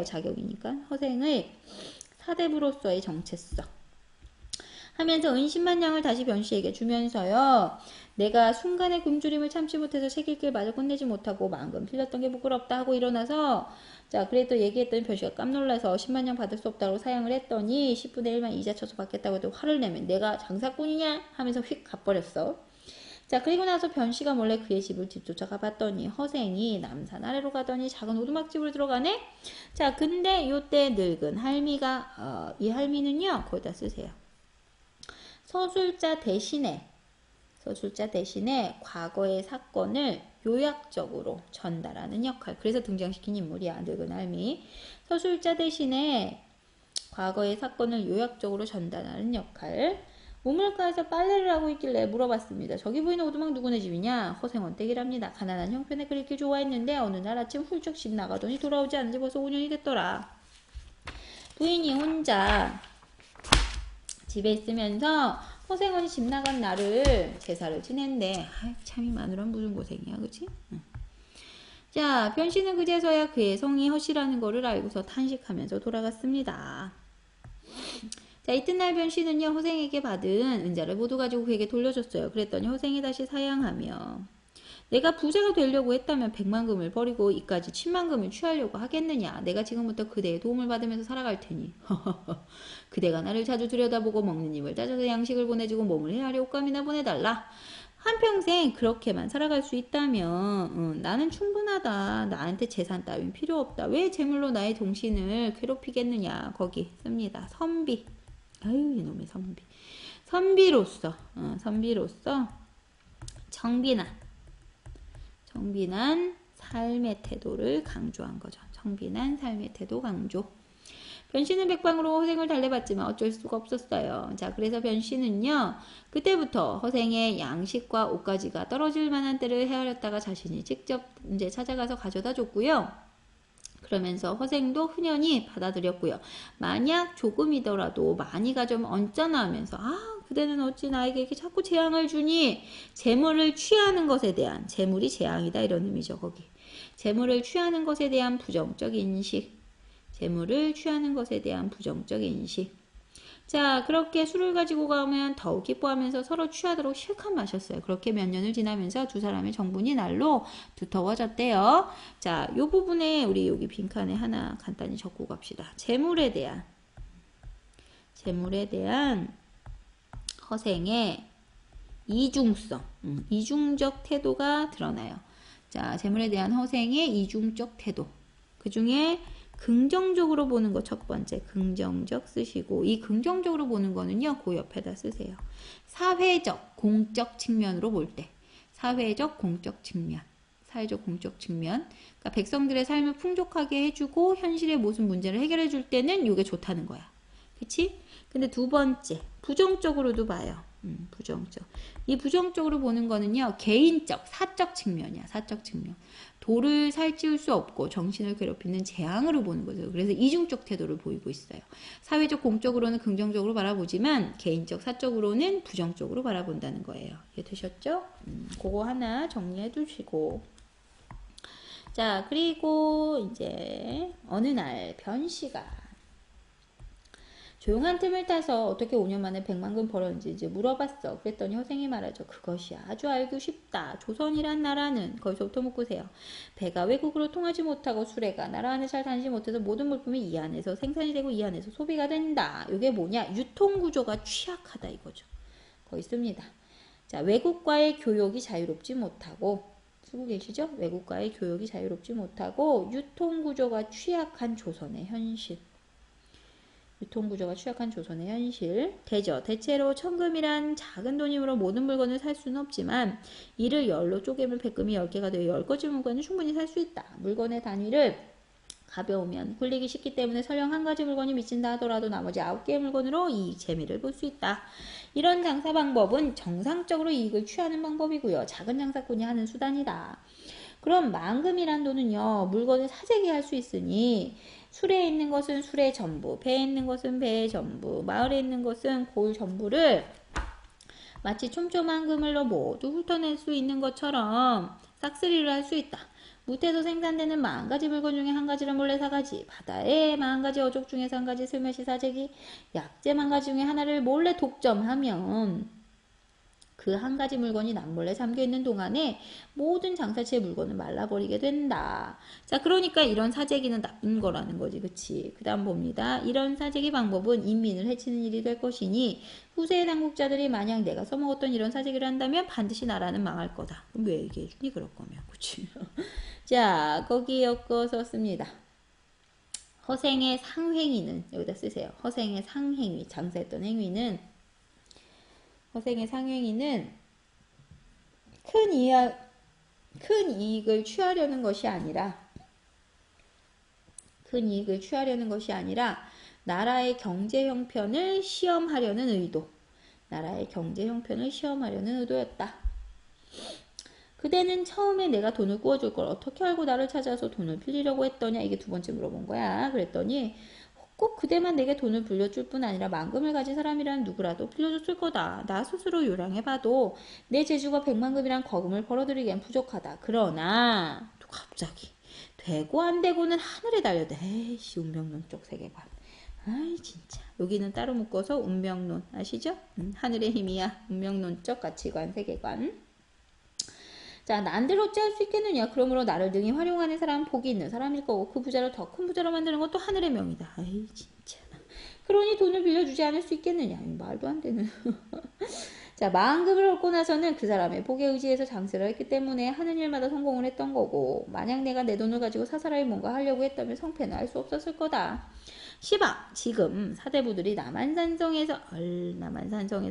자격이니까 허생의 사대부로서의 정체성. 하면서 은신만 양을 다시 변씨에게 주면서요. 내가 순간의 굶주림을 참지 못해서 새길 길 마저 끝내지 못하고 만금 빌렸던 게 부끄럽다 하고 일어나서 자, 그래도 얘기했더니 변씨가 깜놀라서 10만 양 받을 수 없다고 사양을 했더니 10분의 1만 이자 쳐서 받겠다고 해도 화를 내면 내가 장사꾼이냐? 하면서 휙 가버렸어. 자, 그리고 나서 변씨가 몰래 그의 집을 뒤쫓아가 봤더니 허생이 남산 아래로 가더니 작은 오두막집으로 들어가네? 자, 근데 요때 늙은 할미가 이 할미는요. 거기다 쓰세요. 서술자 대신에 과거의 사건을 요약적으로 전달하는 역할. 그래서 등장시킨 인물이야. 늙은 할미. 서술자 대신에 과거의 사건을 요약적으로 전달하는 역할. 우물가에서 빨래를 하고 있길래 물어봤습니다. 저기 보이는 오두막 누구네 집이냐? 허생원댁이랍니다. 가난한 형편에 그렇게 좋아했는데 어느 날 아침 훌쩍 집 나가더니 돌아오지 않은 지 벌써 5년이 됐더라. 부인이 혼자 집에 있으면서 허생원이 집 나간 날을 제사를 지낸대. 참이 마누라는 무슨 고생이야, 그치? 자, 변씨는 그제서야 그의 성이 허씨라는 거를 알고서 탄식하면서 돌아갔습니다. 자, 이튿날 변씨는요, 허생에게 받은 은자를 모두 가지고 그에게 돌려줬어요. 그랬더니 허생이 다시 사양하며 내가 부자가 되려고 했다면 100만금을 버리고 이까지 10만금을 취하려고 하겠느냐. 내가 지금부터 그대의 도움을 받으면서 살아갈 테니. 그대가 나를 자주 들여다보고 먹는 입을 따져서 양식을 보내주고 몸을 헤아려 옷감이나 보내달라. 한평생 그렇게만 살아갈 수 있다면 나는 충분하다. 나한테 재산 따윈 필요 없다. 왜 재물로 나의 동신을 괴롭히겠느냐. 거기 씁니다. 선비. 아유 이놈의 선비. 선비로서 청빈한 삶의 태도를 강조한 거죠. 청빈한 삶의 태도 강조. 변씨는 백방으로 허생을 달래봤지만 어쩔 수가 없었어요. 자, 그래서 변씨는요, 그때부터 허생의 양식과 옷가지가 떨어질 만한 때를 헤아렸다가 자신이 직접 이제 찾아가서 가져다 줬고요. 그러면서 허생도 흔연히 받아들였고요. 만약 조금이더라도 많이가 좀 얹잖아 하면서 그대는 어찌 나에게 이렇게 자꾸 재앙을 주니? 재물을 취하는 것에 대한 재물이 재앙이다 이런 의미죠. 거기 재물을 취하는 것에 대한 부정적 인식. 재물을 취하는 것에 대한 부정적 인식. 자, 그렇게 술을 가지고 가면 더욱 기뻐하면서 서로 취하도록 실컷 마셨어요. 그렇게 몇 년을 지나면서 두 사람의 정분이 날로 두터워졌대요. 자, 요 부분에 우리 여기 빈칸에 하나 간단히 적고 갑시다. 재물에 대한 허생의 이중성, 이중적 태도가 드러나요. 자, 재물에 대한 허생의 이중적 태도. 그 중에 긍정적으로 보는 거 첫 번째 긍정적 쓰시고, 이 긍정적으로 보는 거는요 그 옆에다 쓰세요. 사회적 공적 측면으로 볼 때, 사회적 공적 측면, 사회적 공적 측면, 그러니까 백성들의 삶을 풍족하게 해주고 현실의 모든 문제를 해결해 줄 때는 이게 좋다는 거야. 그치? 근데 두 번째 부정적으로도 봐요. 부정적. 이 부정적으로 보는 거는요 개인적 사적 측면이야. 사적 측면. 도를 살찌울 수 없고 정신을 괴롭히는 재앙으로 보는 거죠. 그래서 이중적 태도를 보이고 있어요. 사회적 공적으로는 긍정적으로 바라보지만 개인적 사적으로는 부정적으로 바라본다는 거예요. 이해되셨죠? 그거 하나 정리해 두시고, 자, 그리고 이제 어느 날 변씨가 조용한 틈을 타서 어떻게 5년 만에 100만금 벌었는지 이제 물어봤어. 그랬더니 허생이 말하죠. 그것이 아주 알기 쉽다. 조선이란 나라는, 거기서부터 묶으세요. 배가 외국으로 통하지 못하고 수레가 나라 안에 잘 다니지 못해서 모든 물품이 이 안에서 생산이 되고 이 안에서 소비가 된다. 이게 뭐냐? 유통구조가 취약하다 이거죠. 거기 씁니다. 자, 외국과의 교역이 자유롭지 못하고, 쓰고 계시죠? 외국과의 교역이 자유롭지 못하고 유통구조가 취약한 조선의 현실. 유통구조가 취약한 조선의 현실. 대체로 천금이란 작은 돈이므로 모든 물건을 살 수는 없지만 이를 열로 쪼개면 백금이 10개가 되어 10가지 물건을 충분히 살 수 있다. 물건의 단위를 가벼우면 굴리기 쉽기 때문에 설령 한 가지 물건이 미친다 하더라도 나머지 9개의 물건으로 이익 재미를 볼 수 있다. 이런 장사 방법은 정상적으로 이익을 취하는 방법이고요. 작은 장사꾼이 하는 수단이다. 그럼 만금이란 돈은요, 물건을 사재기 할 수 있으니 술에 있는 것은 술의 전부, 배에 있는 것은 배의 전부, 마을에 있는 것은 고을 전부를 마치 촘촘한 그물로 모두 훑어낼 수 있는 것처럼 싹쓸이를 할 수 있다. 무태에서 생산되는 10,000가지 물건 중에 한 가지를 몰래 사가지, 바다에 10,000가지 어족 중에서 한 가지 슬며시 사재기, 약재 10,000가지 중에 하나를 몰래 독점하면 그 한 가지 물건이 남몰래 잠겨있는 동안에 모든 장사치의 물건을 말라버리게 된다. 자, 그러니까 이런 사재기는 나쁜 거라는 거지. 그치? 그 다음 봅니다. 이런 사재기 방법은 인민을 해치는 일이 될 것이니 후세의 당국자들이 만약 내가 써먹었던 이런 사재기를 한다면 반드시 나라는 망할 거다. 그럼 왜 얘기해주니? 그럴 거면. 그치? 자, 거기 엮어서 씁니다. 허생의 상행위는, 여기다 쓰세요. 허생의 상행위, 장사했던 행위는, 허생의 상행위는 큰 이익을 취하려는 것이 아니라 나라의 경제 형편을 시험하려는 의도, 나라의 경제 형편을 시험하려는 의도였다. 그대는 처음에 내가 돈을 구워줄 걸 어떻게 알고 나를 찾아서 돈을 빌리려고 했더냐? 이게 두 번째 물어본 거야. 그랬더니 꼭 그대만 내게 돈을 빌려줄 뿐 아니라 만금을 가진 사람이란 누구라도 빌려줬을 거다. 나 스스로 요량해봐도 내 재주가 100만금이란 거금을 벌어들이기엔 부족하다. 그러나 또 갑자기 되고 안 되고는 하늘에 달려도 에이씨 운명론적 세계관. 아이 진짜. 여기는 따로 묶어서 운명론 아시죠? 하늘의 힘이야. 운명론적 가치관 세계관. 자, 난들 어찌할 수 있겠느냐. 그러므로 나를 능히 활용하는 사람은 복이 있는 사람일 거고 그 부자를 더 큰 부자로 만드는 것도 하늘의 명이다. 아이 진짜. 그러니 돈을 빌려주지 않을 수 있겠느냐. 말도 안 되는. 자, 만금을 얻고 나서는 그 사람의 복에 의지해서 장세를 했기 때문에 하는 일마다 성공을 했던 거고, 만약 내가 내 돈을 가지고 사사라이 뭔가 하려고 했다면 성패는 할 수 없었을 거다. 10아, 지금 사대부들이 남한산성에서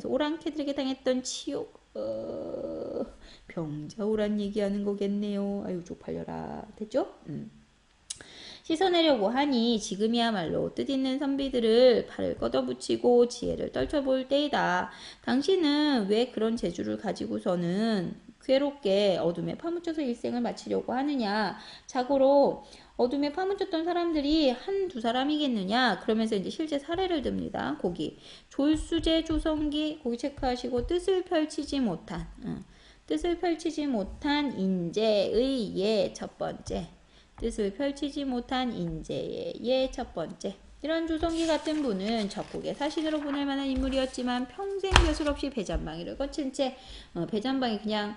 오랑캐들에게 당했던 치욕, 병자호란 얘기하는 거겠네요. 아유 쪽팔려라. 됐죠? 씻어내려고 하니 지금이야말로 뜻있는 선비들을 팔을 걷어붙이고 지혜를 떨쳐볼 때이다. 당신은 왜 그런 재주를 가지고서는 괴롭게 어둠에 파묻혀서 일생을 마치려고 하느냐. 자고로 어둠에 파묻혔던 사람들이 한두 사람이겠느냐. 그러면서 이제 실제 사례를 듭니다. 거기 졸수제 조성기 거기 체크하시고 뜻을 펼치지 못한 인재의 예 첫 번째. 뜻을 펼치지 못한 인재의 예 첫 번째. 이런 조성기 같은 분은 적국의 사신으로 보낼 만한 인물이었지만 평생 벼슬 없이 배잔방이를 거친 채 배잔방이 그냥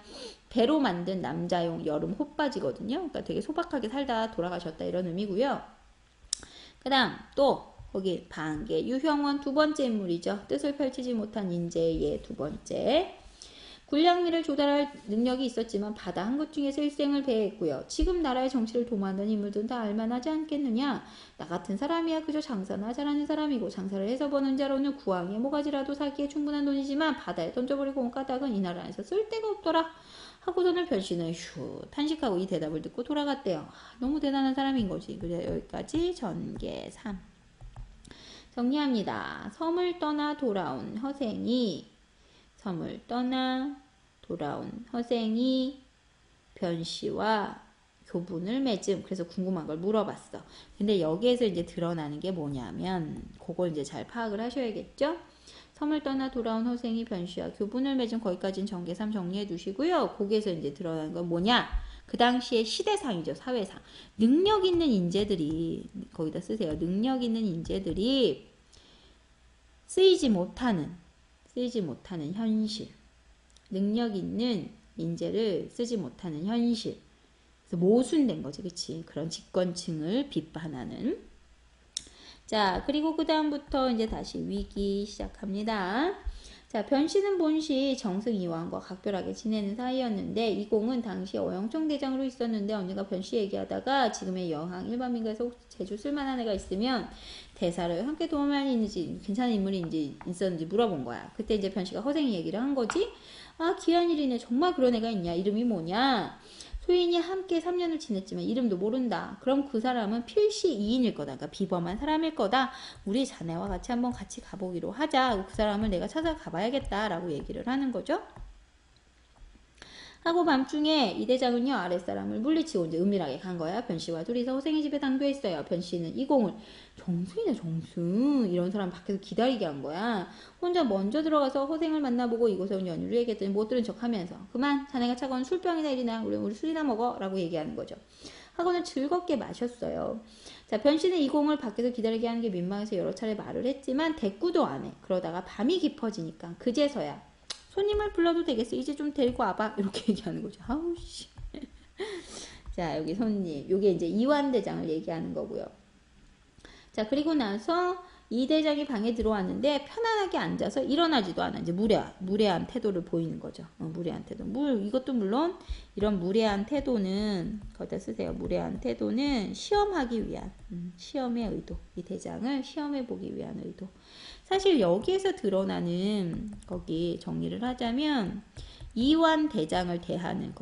배로 만든 남자용 여름 호빠지거든요. 그러니까 되게 소박하게 살다 돌아가셨다 이런 의미고요. 그 다음 또 거기 방계 유형원 두 번째 인물이죠. 뜻을 펼치지 못한 인재의 예 두 번째. 군량미를 조달할 능력이 있었지만 바다 한 곳 중에서 일생을 배했고요. 지금 나라의 정치를 도모하는 인물들은 다 알만하지 않겠느냐. 나 같은 사람이야 그저 장사나 잘하는 사람이고 장사를 해서 버는 자로는 구황에 모가지라도 사기에 충분한 돈이지만 바다에 던져버리고 온 까닭은 이 나라 안에서 쓸데가 없더라. 하고서는 변씨는 휴 탄식하고 이 대답을 듣고 돌아갔대요. 너무 대단한 사람인 거지. 그래 여기까지 전개 3. 정리합니다. 섬을 떠나 돌아온 허생이 변씨와 교분을 맺음. 그래서 궁금한 걸 물어봤어. 근데 여기에서 이제 드러나는 게 뭐냐면 그걸 이제 잘 파악을 하셔야겠죠. 섬을 떠나 돌아온 허생이 변씨와 교분을 맺은 거기까지는 전개 3 정리해 두시고요. 거기에서 이제 드러나는 건 뭐냐? 그 당시의 시대상이죠. 사회상. 능력 있는 인재들이 거기다 쓰세요. 능력 있는 인재들이 쓰이지 못하는 현실. 능력 있는 인재를 쓰지 못하는 현실. 그래서 모순된 거지. 그치? 그런 집권층을 비판하는. 자, 그리고 그 다음부터 이제 다시 위기 시작합니다. 자, 변씨는 본시 정승이왕과 각별하게 지내는 사이였는데 이공은 당시 어영청 대장으로 있었는데 언니가 변씨 얘기하다가 지금의 여항 일반민가에서 제주 쓸만한 애가 있으면 대사를 함께 도움할 있는지 괜찮은 인물이 있었는지 물어본 거야. 그때 이제 변씨가 허생이 얘기를 한 거지. 아 귀한 일이네. 정말 그런 애가 있냐. 이름이 뭐냐. 소인이 함께 3년을 지냈지만 이름도 모른다. 그럼 그 사람은 필시 2인일 거다. 그러니까 비범한 사람일 거다. 우리 자네와 같이 한번 같이 가보기로 하자. 그 사람을 내가 찾아가 봐야겠다. 라고 얘기를 하는 거죠. 하고 밤중에 이 대장은요 아랫사람을 물리치고 이제 은밀하게 간 거야. 변씨와 둘이서 허생의 집에 당도했어요. 변씨는 이공을 정승이네 정승 이런 사람 밖에서 기다리게 한 거야. 혼자 먼저 들어가서 허생을 만나보고 이곳에 온 연유를 얘기했더니 못 들은 척하면서 그만 자네가 차가운 술병이나 일이나 우리 술이나 먹어 라고 얘기하는 거죠. 하고는 즐겁게 마셨어요. 자, 변씨는 이공을 밖에서 기다리게 하는 게 민망해서 여러 차례 말을 했지만 대꾸도 안 해. 그러다가 밤이 깊어지니까 그제서야 손님을 불러도 되겠어. 이제 좀 데리고 와봐. 이렇게 얘기하는 거죠. 아우 씨. 자, 여기 손님. 요게 이제 이완대장을 얘기하는 거고요. 자, 그리고 나서 이 대장이 방에 들어왔는데 편안하게 앉아서 일어나지도 않아. 이제 무례한 태도를 보이는 거죠. 무례한 태도. 이것도 물론 이런 무례한 태도는 거기다 쓰세요. 무례한 태도는 시험하기 위한 시험의 의도. 이 대장을 시험해 보기 위한 의도. 사실 여기에서 드러나는 거기 정리를 하자면 이완 대장을 대하는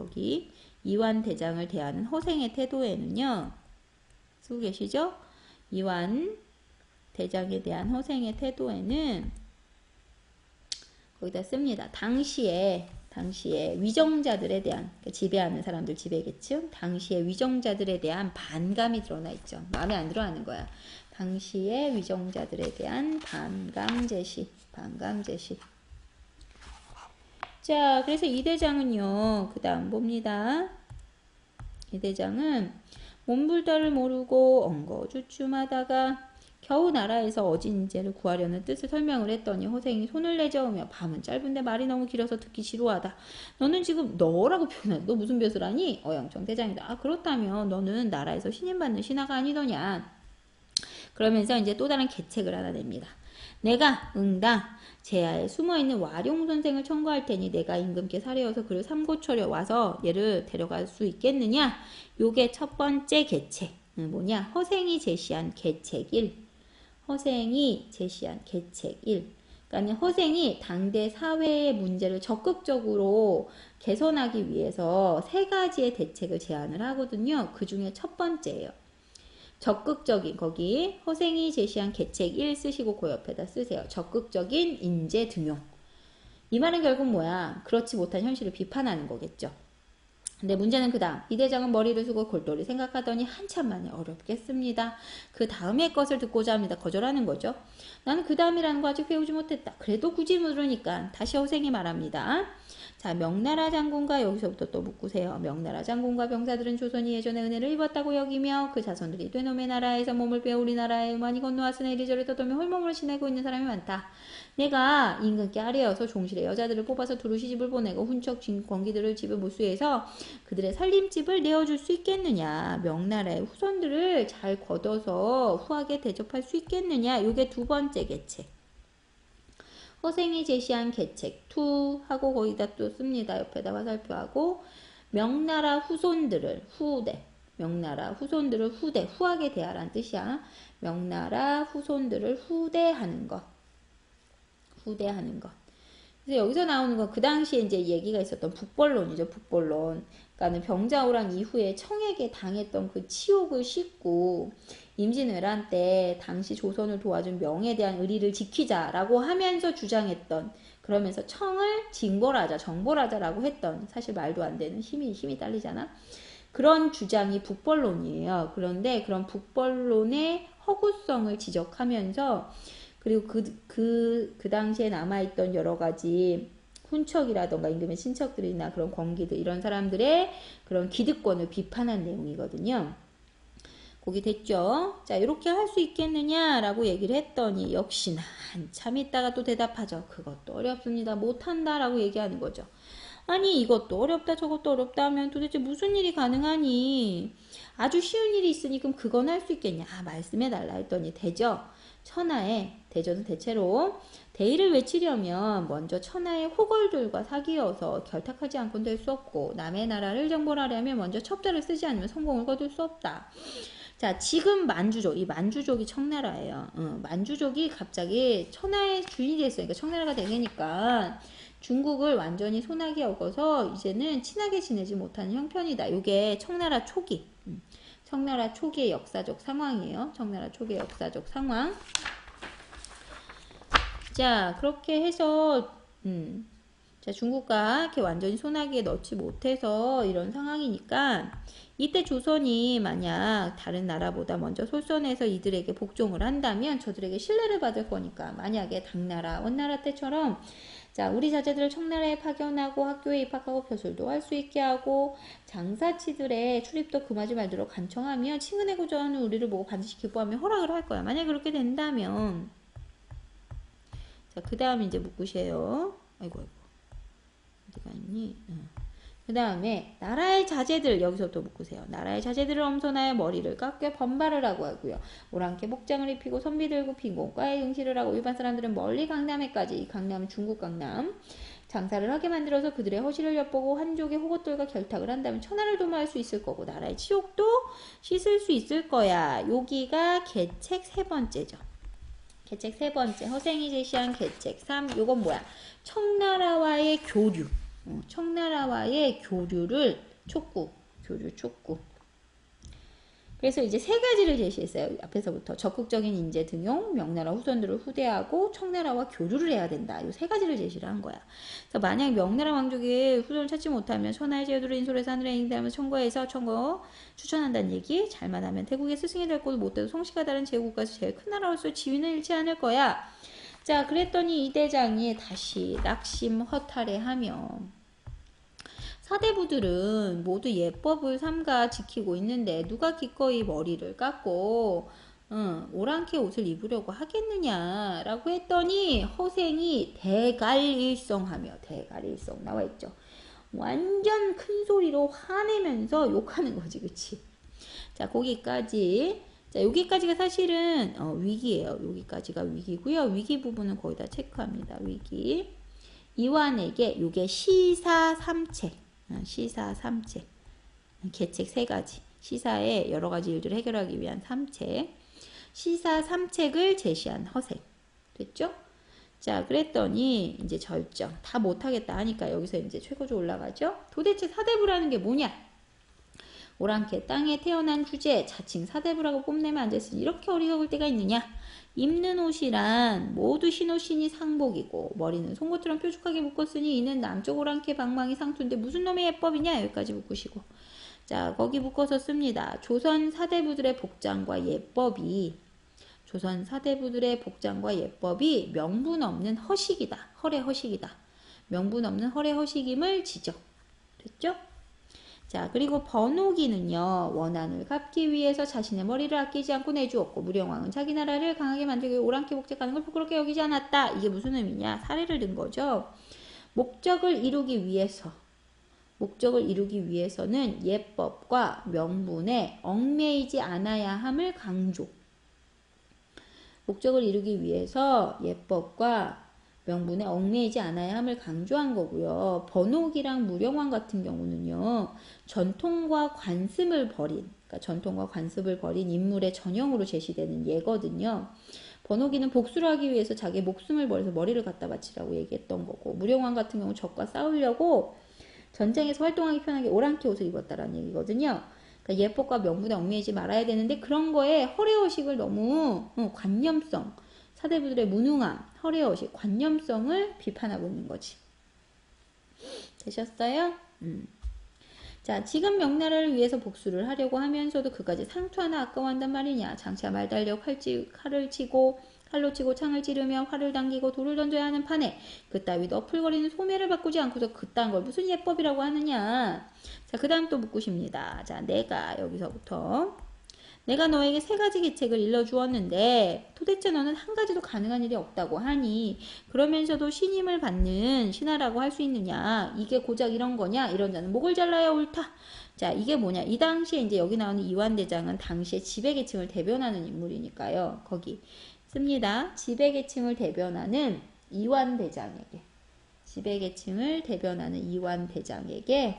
허생의 태도에는요. 쓰고 계시죠? 이완 대장에 대한 허생의 태도에는 거기다 씁니다. 당시에 위정자들에 대한 그러니까 지배하는 사람들 지배겠죠. 당시에 위정자들에 대한 반감이 드러나 있죠. 마음에 안 들어하는 거야. 당시의 위정자들에 대한 반감 제시. 자, 그래서 이 대장은요. 그 다음 봅니다. 이 대장은 몸불다를 모르고 엉거주춤하다가 겨우 나라에서 어진 인재를 구하려는 뜻을 설명을 했더니 허생이 손을 내저으며 밤은 짧은데 말이 너무 길어서 듣기 지루하다. 너는 지금 너라고 표현한다. 너 무슨 벼슬 하니? 어영청 대장이다. 아 그렇다면 너는 나라에서 신임받는 신하가 아니더냐. 그러면서 이제 또 다른 계책을 하나 냅니다. 내가 응다 제야에 숨어있는 와룡 선생을 청구할 테니 내가 임금께 사려어서 그를 삼고초려 와서 얘를 데려갈 수 있겠느냐? 요게 첫 번째 계책. 뭐냐? 허생이 제시한 계책 1. 허생이 제시한 계책 1. 그러니까 허생이 당대 사회의 문제를 적극적으로 개선하기 위해서 세 가지의 대책을 제안을 하거든요. 그 중에 첫 번째예요. 적극적인 거기 허생이 제시한 계책 1 쓰시고 그 옆에다 쓰세요. 적극적인 인재 등용. 이 말은 결국 뭐야? 그렇지 못한 현실을 비판하는 거겠죠. 근데 문제는 그 다음 이 대장은 머리를 숙고 골똘히 생각하더니 한참 만에 어렵겠습니다. 그 다음의 것을 듣고자 합니다. 거절하는 거죠. 나는 그 다음이라는 거 아직 배우지 못했다. 그래도 굳이 물으니까 다시 허생이 말합니다. 자, 명나라 장군과 여기서부터 또 묶으세요. 명나라 장군과 병사들은 조선이 예전에 은혜를 입었다고 여기며 그 자손들이 되놈의 나라에서 몸을 빼어 우리나라에 많이 건너왔으나 이리저리 떠돌며 홀몸을 지내고 있는 사람이 많다. 내가 임금께 아뢰어서 종실의 여자들을 뽑아서 두루 시집을 보내고 훔쩍 권기들을 집에 모수해서 그들의 살림집을 내어줄 수 있겠느냐. 명나라의 후손들을 잘 걷어서 후하게 대접할 수 있겠느냐. 요게 두 번째 계책. 허생이 제시한 계책 2 하고 거기다 또 씁니다. 옆에다 화살표하고 명나라 후손들을 후대 명나라 후손들을 후하게 대하라는 뜻이야. 명나라 후손들을 후대하는 것. 그래서 여기서 나오는 건 그 당시에 이제 얘기가 있었던 북벌론이죠. 북벌론. 그러니까는 병자호란 이후에 청에게 당했던 그 치욕을 싣고 임진왜란 때 당시 조선을 도와준 명에 대한 의리를 지키자라고 하면서 주장했던, 그러면서 청을 징벌하자, 정벌하자라고 했던, 사실 말도 안 되는 힘이 딸리잖아. 그런 주장이 북벌론이에요. 그런데 그런 북벌론의 허구성을 지적하면서 그리고 그 당시에 남아있던 여러 가지 훈척이라던가 임금의 친척들이나 그런 권기들 이런 사람들의 그런 기득권을 비판한 내용이거든요. 거기 됐죠? 자, 이렇게 할 수 있겠느냐라고 얘기를 했더니 역시나 한참 있다가 또 대답하죠. 그것도 어렵습니다. 못한다라고 얘기하는 거죠. 아니 이것도 어렵다 저것도 어렵다 하면 도대체 무슨 일이 가능하니? 아주 쉬운 일이 있으니 그럼 그건 할 수 있겠냐? 말씀해달라 했더니 되죠. 천하의 대전은 대체로 대의를 외치려면 먼저 천하의 호걸들과 사귀어서 결탁하지 않고는 될 수 없고 남의 나라를 정벌하려면 먼저 첩자를 쓰지 않으면 성공을 거둘 수 없다. 자, 지금 만주족, 이 만주족이 청나라예요. 만주족이 갑자기 천하의 주인이 됐으니까 청나라가 되니까 중국을 완전히 손아귀에 얽어서 이제는 친하게 지내지 못하는 형편이다. 이게 청나라 초기. 청나라 초기의 역사적 상황이에요. 청나라 초기의 역사적 상황. 자, 그렇게 해서 자, 중국과 이렇게 완전히 손아귀에 넣지 못해서 이런 상황이니까 이때 조선이 만약 다른 나라보다 먼저 솔선해서 이들에게 복종을 한다면 저들에게 신뢰를 받을 거니까, 만약에 당나라, 원나라 때처럼 자, 우리 자제들을 청나라에 파견하고 학교에 입학하고 벼슬도 할 수 있게 하고 장사치들의 출입도 금하지 말도록 간청하면 친근에 고저하는 우리를 보고 반드시 기뻐하며 허락을 할 거야. 만약 그렇게 된다면, 자, 그 다음 이제 묵으세요. 아이고 어디가 있니? 그 다음에 나라의 자제들, 여기서부터 묶으세요. 나라의 자제들을 엄선하여 머리를 깎여 번발을 하고 하고요. 오랑캐 복장을 입히고 선비 들고 빈공과에 응시를 하고 일반 사람들은 멀리 강남에까지, 이 강남은 중국 강남, 장사를 하게 만들어서 그들의 허실을 엿보고 한족의 호것들과 결탁을 한다면 천하를 도모할 수 있을 거고 나라의 치욕도 씻을 수 있을 거야. 여기가 계책 세 번째죠. 계책 세 번째, 허생이 제시한 계책 3. 요건 뭐야? 청나라와의 교류. 청나라와의 교류를 교류 촉구. 그래서 이제 세 가지를 제시했어요. 앞에서부터 적극적인 인재 등용, 명나라 후손들을 후대하고 청나라와 교류를 해야 된다. 이 세 가지를 제시를 한 거야. 그래서 만약 명나라 왕족의 후손을 찾지 못하면 천하의 제후들을 인솔해서 하늘에 행대하면서 청거 추천한다는 얘기. 잘만 하면 태국의 스승이 될 곳을 못돼도 성씨가 다른 제국가에서 제일 큰 나라로서 지위는 잃지 않을 거야. 자, 그랬더니 이 대장이 다시 낙심 허탈해하며 사대부들은 모두 예법을 삼가 지키고 있는데 누가 기꺼이 머리를 깎고 오랑캐 옷을 입으려고 하겠느냐라고 했더니 허생이 대갈일성하며 대갈일성 나와 있죠. 완전 큰 소리로 화내면서 욕하는 거지, 그치? 자, 거기까지. 자, 여기까지가 사실은 위기예요. 여기까지가 위기고요. 위기 부분은 거의 다 체크합니다. 위기. 이완에게 요게 시사삼책, 시사삼책, 계책 3가지. 시사의 여러 가지 일들을 해결하기 위한 3책. 시사 3책을 제시한 허생. 됐죠? 자, 그랬더니 이제 절정. 다 못하겠다 하니까 여기서 이제 최고조 올라가죠. 도대체 사대부라는 게 뭐냐? 오랑캐 땅에 태어난 주제 자칭 사대부라고 뽐내면 안 됐으니 이렇게 어리석을 때가 있느냐? 입는 옷이란 모두 흰옷이니 상복이고 머리는 송곳처럼 뾰족하게 묶었으니 이는 남쪽 오랑캐 방망이 상투인데 무슨 놈의 예법이냐? 여기까지 묶으시고. 자, 거기 묶어서 씁니다. 조선 사대부들의 복장과 예법이 조선 사대부들의 복장과 예법이 명분 없는 허식이다. 헐의 허식이다. 명분 없는 헐의 허식임을 지적. 됐죠? 자, 그리고 번호기는요. 원한을 갚기 위해서 자신의 머리를 아끼지 않고 내주었고 무령왕은 자기 나라를 강하게 만들기 위해 오랑캐 복직하는 걸 부끄럽게 여기지 않았다. 이게 무슨 의미냐? 사례를 든 거죠. 목적을 이루기 위해서는 예법과 명분에 얽매이지 않아야 함을 강조. 목적을 이루기 위해서 예법과 명분에 얽매이지 않아야 함을 강조한 거고요. 번옥이랑 무령왕 같은 경우는요. 전통과 관습을 버린 인물의 전형으로 제시되는 예거든요. 번옥이는 복수를 하기 위해서 자기 목숨을 버려서 머리를 갖다 바치라고 얘기했던 거고, 무령왕 같은 경우 적과 싸우려고 전쟁에서 활동하기 편하게 오랑캐 옷을 입었다라는 얘기거든요. 그러니까 예법과 명분에 얽매이지 말아야 되는데 그런 거에 허례허식을 너무 관념성, 사대부들의 무능함, 허례허식, 관념성을 비판하고 있는 거지. 되셨어요? 자, 지금 명나라를 위해서 복수를 하려고 하면서도 그까지 상투 하나 아까워한단 말이냐. 장차 말 달려 칼로 치고 창을 찌르며 활을 당기고 돌을 던져야 하는 판에 그따위 너풀거리는 소매를 바꾸지 않고서 그딴 걸 무슨 예법이라고 하느냐. 자, 그 다음 또 묻고십니다. 자, 내가 너에게 3가지 계책을 일러주었는데 도대체 너는 한 가지도 가능한 일이 없다고 하니 그러면서도 신임을 받는 신하라고 할 수 있느냐. 이게 고작 이런 거냐. 이런 자는 목을 잘라야 옳다. 자, 이게 뭐냐. 이 당시에 이제 여기 나오는 이완대장은 당시에 지배계층을 대변하는 인물이니까요. 거기 씁니다. 지배계층을 대변하는 이완대장에게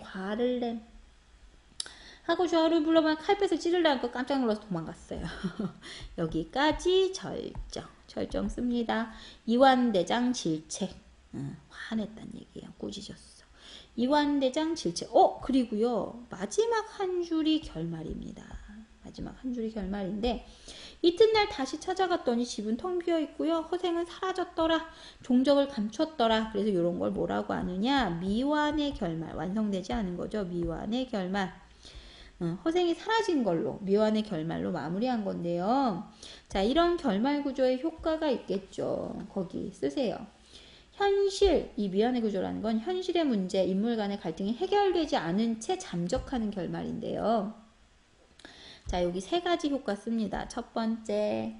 화를 낸 하고 저를 불러만 칼pet을 찌르려니까 깜짝 놀라서 도망갔어요. 여기까지 절정 씁니다. 이완대장 질책. 화냈단 얘기예요. 꾸짖었어. 이완대장 질책. 그리고요. 마지막 한 줄이 결말입니다. 마지막 한 줄이 결말인데 이튿날 다시 찾아갔더니 집은 텅 비어 있고요. 허생은 사라졌더라. 종적을 감췄더라. 그래서 이런 걸 뭐라고 하느냐. 미완의 결말. 완성되지 않은 거죠. 미완의 결말. 허생이 사라진 걸로 미완의 결말로 마무리한 건데요. 자, 이런 결말 구조에 효과가 있겠죠. 거기 쓰세요. 이 미완의 구조라는 건 현실의 문제, 인물 간의 갈등이 해결되지 않은 채 잠적하는 결말인데요. 자, 여기 3가지 효과 씁니다. 첫 번째,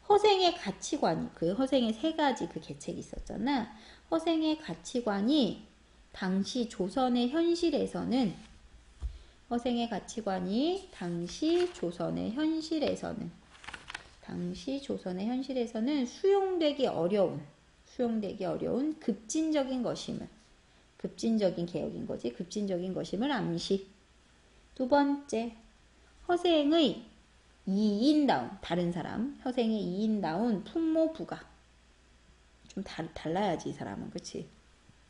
허생의 가치관이, 허생의 3가지 계책이 있었잖아. 허생의 가치관이 당시 조선의 현실에서는 수용되기 어려운 급진적인 것임을 암시. 두 번째, 허생의 이인다운 풍모 부가. 좀 달라야지 이 사람은. 그치?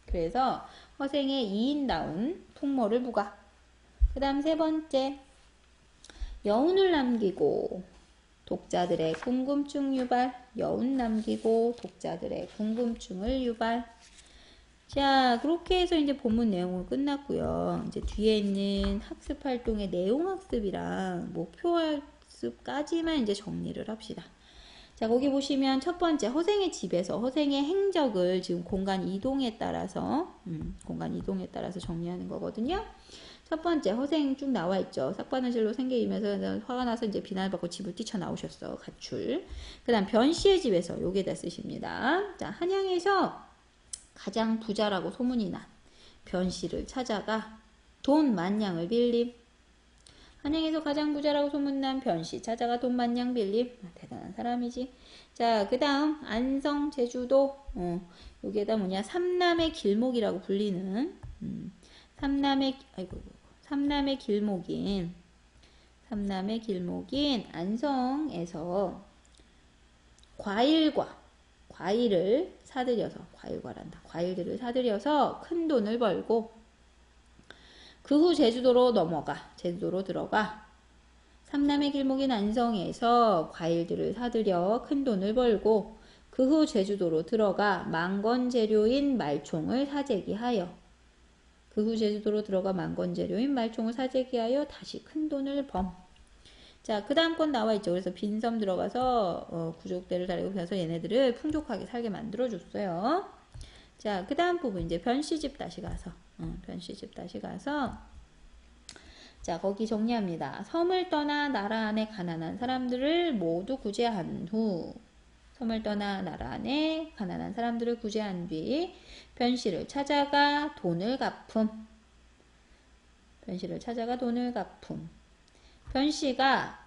그래서 허생의 이인다운 풍모를 부가. 그 다음 3번째, 여운을 남기고 독자들의 궁금증 유발. 자, 그렇게 해서 이제 본문 내용은 끝났고요. 이제 뒤에 있는 학습 활동의 내용 학습이랑 목표 학습까지만 이제 정리를 합시다. 자, 자, 거기 보시면 첫 번째 허생의 집에서 허생의 행적을 지금 공간 이동에 따라서 정리하는 거거든요. 첫 번째 허생 쭉 나와 있죠. 삭바느질로 생계이면서 화가 나서 이제 비난을 받고 집을 뛰쳐나오셨어. 가출. 그 다음 변씨의 집에서 요게다 쓰십니다. 자, 한양에서 가장 부자라고 소문이 난 변씨를 찾아가 돈 만냥을 빌림. 한양에서 가장 부자라고 소문난 변씨 찾아가 돈 만냥 빌림. 대단한 사람이지. 자, 그 다음 안성 제주도 여기에다 뭐냐 삼남의 길목이라고 불리는 삼남의 길목인 안성에서 과일을 사들여서 과일들을 사들여서 큰 돈을 벌고 그 후 제주도로 들어가 삼남의 길목인 안성에서 과일들을 사들여 큰 돈을 벌고 그 후 제주도로 들어가 망건 재료인 말총을 사재기하여 다시 큰 돈을 범. 자, 그 다음 건 나와 있죠. 그래서 빈섬 들어가서 구족대를 다리고 가서 얘네들을 풍족하게 살게 만들어 줬어요. 자, 그 다음 부분 이제 변씨집 다시 가서 자, 거기 정리합니다. 섬을 떠나 나라 안에 가난한 사람들을 모두 구제한 후 변씨를 찾아가 돈을 갚음. 변씨가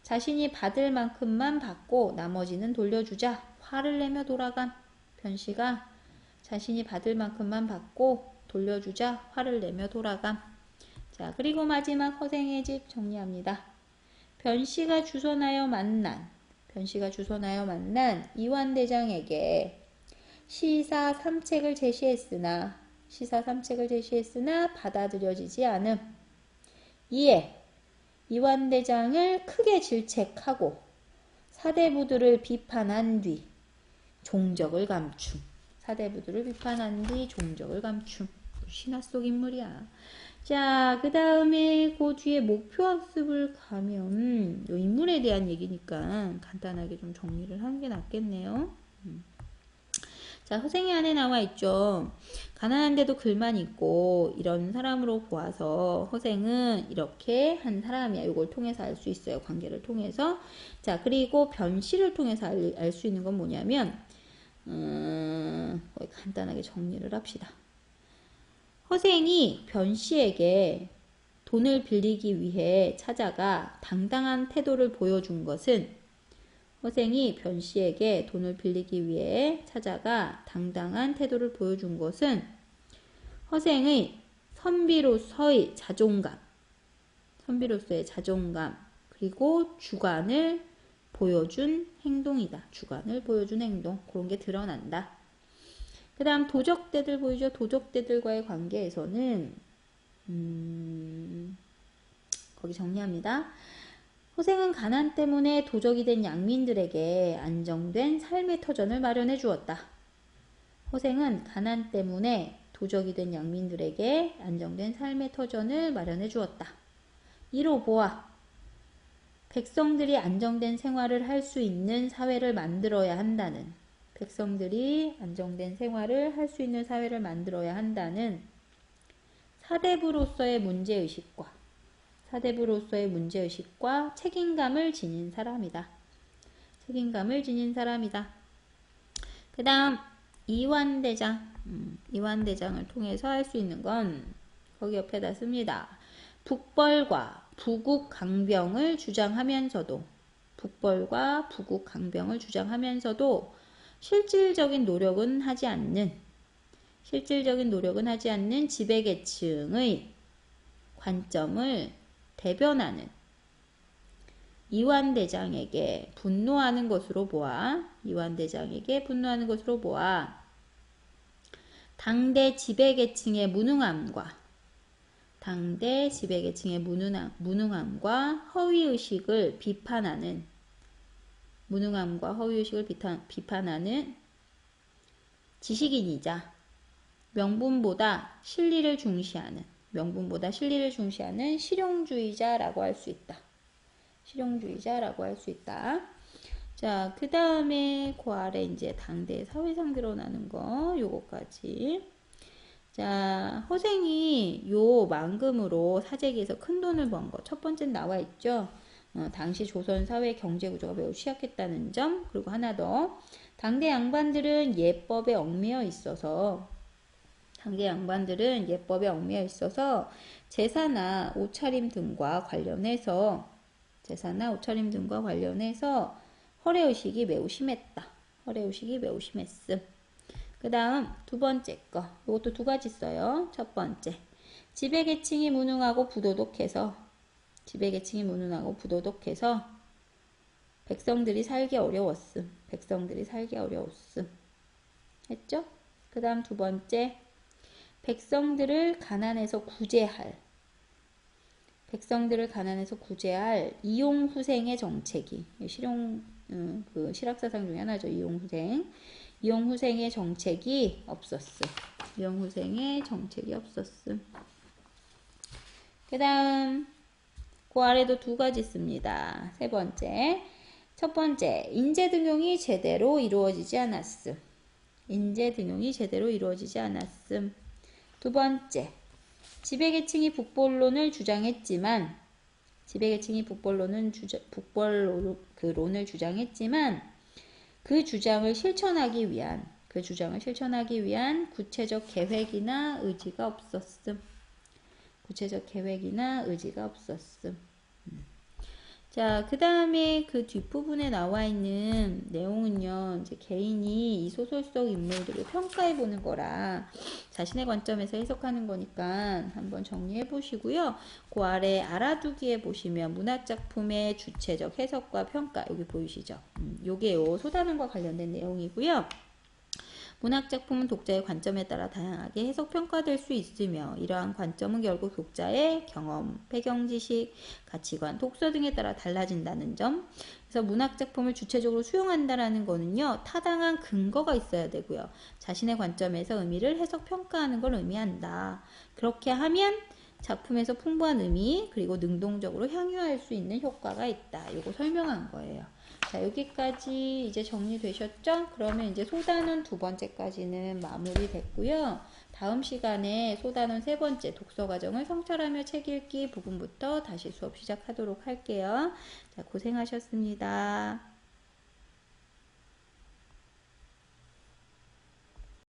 자신이 받을 만큼만 받고 나머지는 돌려주자 화를 내며 돌아감. 자, 그리고 마지막 허생의 집 정리합니다. 변씨가 주선하여 만난 이완대장에게 시사 3책을 제시했으나 받아들여지지 않음. 이에 이완대장을 크게 질책하고 사대부들을 비판한 뒤 종적을 감춤. 신화 속 인물이야. 자, 그 다음에 그 뒤에 목표학습을 가면 이 인물에 대한 얘기니까 간단하게 좀 정리를 하는 게 낫겠네요. 자, 허생의 안에 나와 있죠. 가난한데도 글만 있고 이런 사람으로 보아서 허생은 이렇게 한 사람이야. 이걸 통해서 알 수 있어요. 관계를 통해서. 자, 그리고 변씨를 통해서 알 수 있는 건 뭐냐면 간단하게 정리를 합시다. 허생이 변씨에게 돈을 빌리기 위해 찾아가 당당한 태도를 보여준 것은 허생의 선비로서의 자존감 그리고 주관을 보여준 행동이다. 그런 게 드러난다. 그 다음 도적대들 보이죠? 도적대들과의 관계에서는 거기 정리합니다. 허생은 가난 때문에 도적이 된 양민들에게 안정된 삶의 터전을 마련해 주었다. 이로 보아 백성들이 안정된 생활을 할 수 있는 사회를 만들어야 한다는 사대부로서의 문제의식과 책임감을 지닌 사람이다. 그 다음 이완대장을 통해서 할 수 있는 건 거기 옆에다 씁니다. 북벌과 부국 강병을 주장하면서도 실질적인 노력은 하지 않는 지배계층의 관점을 대변하는 이완대장에게 분노하는 것으로 보아 당대 지배계층의 무능함과 허위의식을 비판하는 지식인이자 명분보다 실리를 중시하는 실용주의자라고 할 수 있다. 자, 그 다음에 그 아래 이제 당대 사회상 드러나는 거, 요거까지. 자, 허생이 요 만금으로 사재기에서 큰 돈을 번 거. 첫 번째는 나와 있죠. 당시 조선 사회 경제 구조가 매우 취약했다는 점. 그리고 하나 더. 당대 양반들은 예법에 얽매여 있어서 제사나 옷차림 등과 관련해서 허례의식이 매우 심했다. 허례의식이 매우 심했음. 그 다음 두 번째 거. 이것도 두 가지 써요. 첫 번째. 지배계층이 무능하고 부도덕해서 백성들이 살기 어려웠음. 했죠? 그 다음 두 번째. 백성들을 가난해서 구제할 이용후생의 정책이 그 실학사상 중에 하나죠. 이용후생의 정책이 없었음. 그 다음 그 아래도 두 가지 있습니다. 세 번째. 첫 번째, 인재등용이 제대로 이루어지지 않았음. 두 번째, 지배계층이 북벌론을 주장했지만 그 주장을 실천하기 위한 구체적 계획이나 의지가 없었음. 자, 그 다음에 그 뒷부분에 나와 있는 내용은요, 이제 개인이 이 소설 속 인물들을 평가해 보는 거라 자신의 관점에서 해석하는 거니까 한번 정리해 보시고요. 그 아래 알아두기에 보시면 문학작품의 주체적 해석과 평가, 여기 보이시죠? 요게요, 소단원과 관련된 내용이고요. 문학작품은 독자의 관점에 따라 다양하게 해석평가될 수 있으며 이러한 관점은 결국 독자의 경험, 배경지식, 가치관, 독서 등에 따라 달라진다는 점. 그래서 문학작품을 주체적으로 수용한다는 거는요. 타당한 근거가 있어야 되고요. 자신의 관점에서 의미를 해석평가하는 걸 의미한다. 그렇게 하면 작품에서 풍부한 의미 그리고 능동적으로 향유할 수 있는 효과가 있다. 이거 설명한 거예요. 자, 여기까지 이제 정리되셨죠? 그러면 이제 소단원 두 번째까지는 마무리됐고요. 다음 시간에 소단원 세 번째 독서 과정을 성찰하며 책 읽기 부분부터 다시 수업 시작하도록 할게요. 자, 고생하셨습니다.